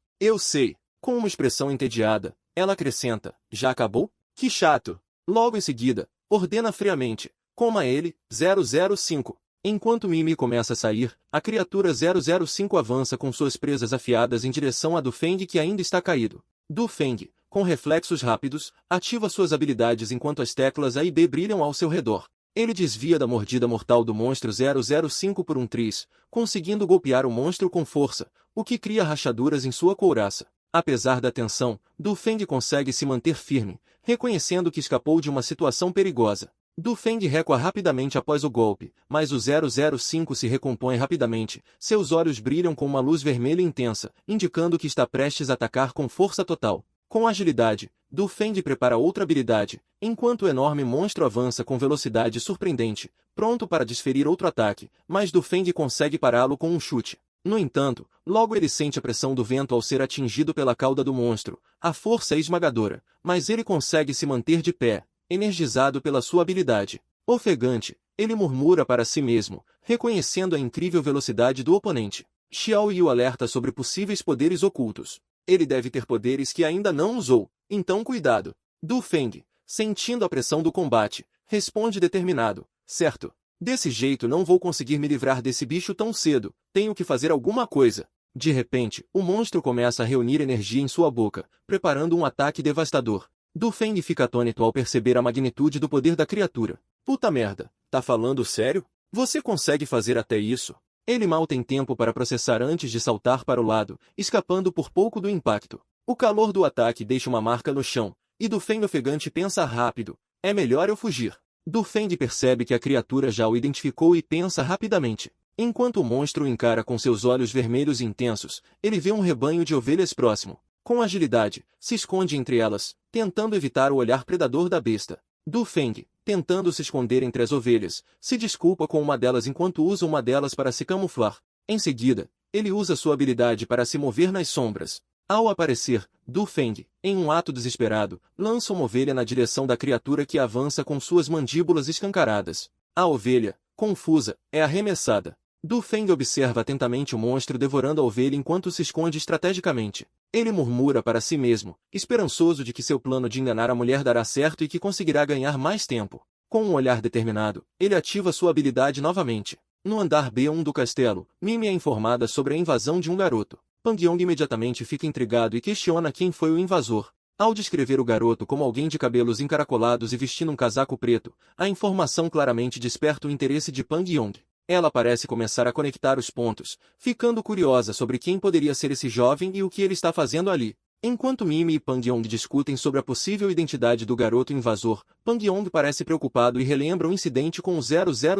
A: Com uma expressão entediada, ela acrescenta: já acabou? Que chato. Logo em seguida, ordena friamente: coma ele, 005. Enquanto Mimi começa a sair, a criatura 005 avança com suas presas afiadas em direção a Du Feng que ainda está caído. Du Feng, com reflexos rápidos, ativa suas habilidades enquanto as teclas A e B brilham ao seu redor. Ele desvia da mordida mortal do monstro 005 por um triz, conseguindo golpear o monstro com força, o que cria rachaduras em sua couraça. Apesar da tensão, Du Feng consegue se manter firme, reconhecendo que escapou de uma situação perigosa. Du Feng recua rapidamente após o golpe, mas o 005 se recompõe rapidamente, seus olhos brilham com uma luz vermelha intensa, indicando que está prestes a atacar com força total. Com agilidade, Du Feng prepara outra habilidade, enquanto o enorme monstro avança com velocidade surpreendente, pronto para desferir outro ataque, mas Du Feng consegue pará-lo com um chute. No entanto, logo ele sente a pressão do vento ao ser atingido pela cauda do monstro. A força é esmagadora, mas ele consegue se manter de pé, energizado pela sua habilidade. Ofegante, ele murmura para si mesmo, reconhecendo a incrível velocidade do oponente. Xiao Yi o alerta sobre possíveis poderes ocultos. Ele deve ter poderes que ainda não usou, então cuidado. Du Feng, sentindo a pressão do combate, responde determinado: certo. Desse jeito não vou conseguir me livrar desse bicho tão cedo, tenho que fazer alguma coisa. De repente, o monstro começa a reunir energia em sua boca, preparando um ataque devastador. Du Feng fica atônito ao perceber a magnitude do poder da criatura. Puta merda, tá falando sério? Você consegue fazer até isso? Ele mal tem tempo para processar antes de saltar para o lado, escapando por pouco do impacto. O calor do ataque deixa uma marca no chão, e Du Feng ofegante pensa rápido: é melhor eu fugir. Du Feng percebe que a criatura já o identificou e pensa rapidamente. Enquanto o monstro o encara com seus olhos vermelhos intensos, ele vê um rebanho de ovelhas próximo. Com agilidade, se esconde entre elas, tentando evitar o olhar predador da besta. Du Feng, tentando se esconder entre as ovelhas, se desculpa com uma delas enquanto usa uma delas para se camuflar. Em seguida, ele usa sua habilidade para se mover nas sombras. Ao aparecer, Du Feng, em um ato desesperado, lança uma ovelha na direção da criatura que avança com suas mandíbulas escancaradas. A ovelha, confusa, é arremessada. Du Feng observa atentamente o monstro devorando a ovelha enquanto se esconde estrategicamente. Ele murmura para si mesmo, esperançoso de que seu plano de enganar a mulher dará certo e que conseguirá ganhar mais tempo. Com um olhar determinado, ele ativa sua habilidade novamente. No andar B1 do castelo, Mimi é informada sobre a invasão de um garoto. Pang Yong imediatamente fica intrigado e questiona quem foi o invasor. Ao descrever o garoto como alguém de cabelos encaracolados e vestindo um casaco preto, a informação claramente desperta o interesse de Pang Yong. Ela parece começar a conectar os pontos, ficando curiosa sobre quem poderia ser esse jovem e o que ele está fazendo ali. Enquanto Mimi e Pangyong discutem sobre a possível identidade do garoto invasor, Pangyong parece preocupado e relembra o incidente com o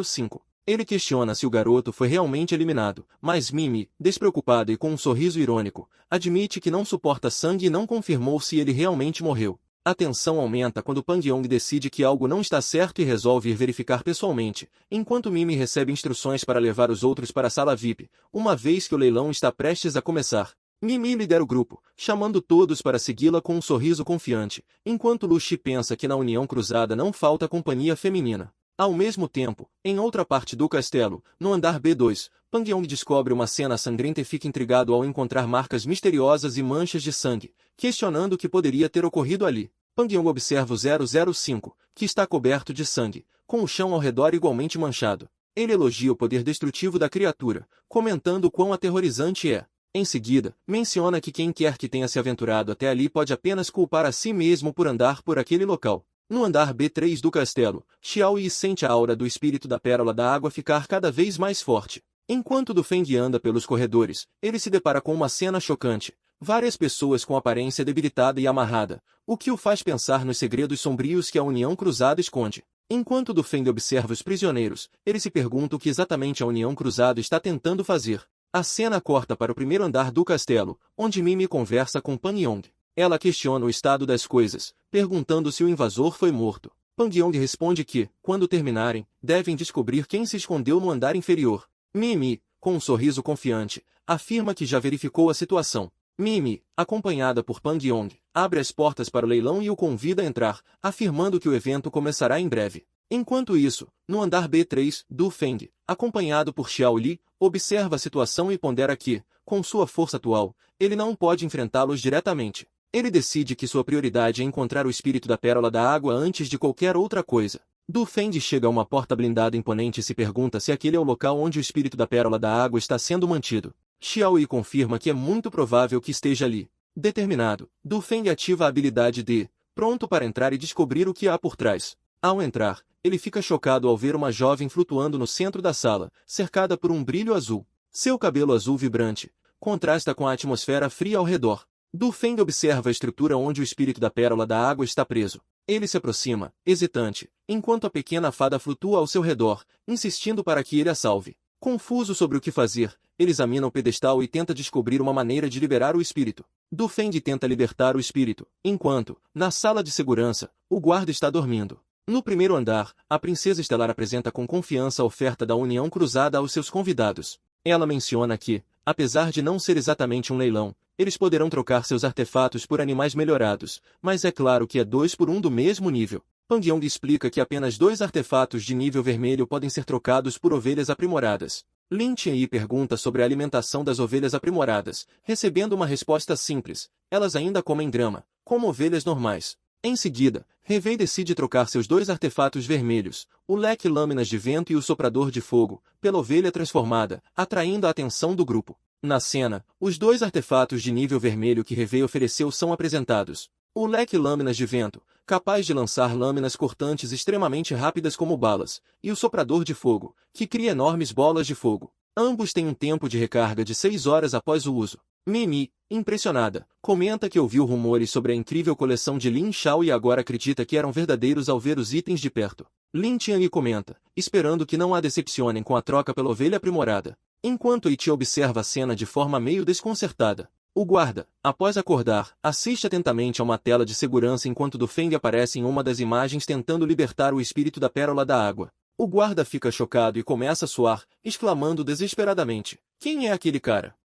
A: 005. Ele questiona se o garoto foi realmente eliminado, mas Mimi, despreocupada e com um sorriso irônico, admite que não suporta sangue e não confirmou se ele realmente morreu. A tensão aumenta quando Pangyong decide que algo não está certo e resolve ir verificar pessoalmente, enquanto Mimi recebe instruções para levar os outros para a sala VIP, uma vez que o leilão está prestes a começar. Mimi lidera o grupo, chamando todos para segui-la com um sorriso confiante, enquanto Lucy pensa que na União Cruzada não falta companhia feminina. Ao mesmo tempo, em outra parte do castelo, no andar B2, Pangyong descobre uma cena sangrenta e fica intrigado ao encontrar marcas misteriosas e manchas de sangue, questionando o que poderia ter ocorrido ali. Pangyong observa o 005, que está coberto de sangue, com o chão ao redor igualmente manchado. Ele elogia o poder destrutivo da criatura, comentando quão aterrorizante é. Em seguida, menciona que quem quer que tenha se aventurado até ali pode apenas culpar a si mesmo por andar por aquele local. No andar B3 do castelo, Xiao Yi sente a aura do espírito da Pérola da Água ficar cada vez mais forte. Enquanto Du Feng anda pelos corredores, ele se depara com uma cena chocante. Várias pessoas com aparência debilitada e amarrada, o que o faz pensar nos segredos sombrios que a União Cruzada esconde. Enquanto Du Feng observa os prisioneiros, ele se pergunta o que exatamente a União Cruzada está tentando fazer. A cena corta para o primeiro andar do castelo, onde Mimi conversa com Pangyong. Ela questiona o estado das coisas, perguntando se o invasor foi morto. Pangyong responde que, quando terminarem, devem descobrir quem se escondeu no andar inferior. Mimi, com um sorriso confiante, afirma que já verificou a situação. Mimi, acompanhada por Pangyong, abre as portas para o leilão e o convida a entrar, afirmando que o evento começará em breve. Enquanto isso, no andar B3, Du Feng, acompanhado por Xiao Li, observa a situação e pondera que, com sua força atual, ele não pode enfrentá-los diretamente. Ele decide que sua prioridade é encontrar o espírito da Pérola da Água antes de qualquer outra coisa. Du Feng chega a uma porta blindada imponente e se pergunta se aquele é o local onde o espírito da Pérola da Água está sendo mantido. Xiao Yi confirma que é muito provável que esteja ali. Determinado, Du Feng ativa a habilidade de, pronto para entrar e descobrir o que há por trás. Ao entrar, ele fica chocado ao ver uma jovem flutuando no centro da sala, cercada por um brilho azul. Seu cabelo azul vibrante contrasta com a atmosfera fria ao redor. Du Feng observa a estrutura onde o espírito da Pérola da Água está preso. Ele se aproxima, hesitante, enquanto a pequena fada flutua ao seu redor, insistindo para que ele a salve. Confuso sobre o que fazer, ele examina o pedestal e tenta descobrir uma maneira de liberar o espírito. Du Feng tenta libertar o espírito, enquanto, na sala de segurança, o guarda está dormindo. No primeiro andar, a princesa estelar apresenta com confiança a oferta da União Cruzada aos seus convidados. Ela menciona que, apesar de não ser exatamente um leilão, eles poderão trocar seus artefatos por animais melhorados, mas é claro que é 2 por 1 do mesmo nível. Pangyong explica que apenas 2 artefatos de nível vermelho podem ser trocados por ovelhas aprimoradas. Lin Tianyi pergunta sobre a alimentação das ovelhas aprimoradas, recebendo uma resposta simples: elas ainda comem grama, como ovelhas normais. Em seguida, Revei decide trocar seus 2 artefatos vermelhos, o leque lâminas de vento e o soprador de fogo, pela ovelha transformada, atraindo a atenção do grupo. Na cena, os 2 artefatos de nível vermelho que Revei ofereceu são apresentados. O leque lâminas de vento, capaz de lançar lâminas cortantes extremamente rápidas como balas, e o soprador de fogo, que cria enormes bolas de fogo. Ambos têm um tempo de recarga de 6 horas após o uso. Mimi, impressionada, comenta que ouviu rumores sobre a incrível coleção de Lin Shao e agora acredita que eram verdadeiros ao ver os itens de perto. Lin Tianyi comenta, esperando que não a decepcionem com a troca pela ovelha aprimorada. Enquanto Iti observa a cena de forma meio desconcertada. O guarda, após acordar, assiste atentamente a uma tela de segurança enquanto Du Feng aparece em uma das imagens tentando libertar o espírito da Pérola da Água. O guarda fica chocado e começa a suar, exclamando desesperadamente: quem é aquele cara?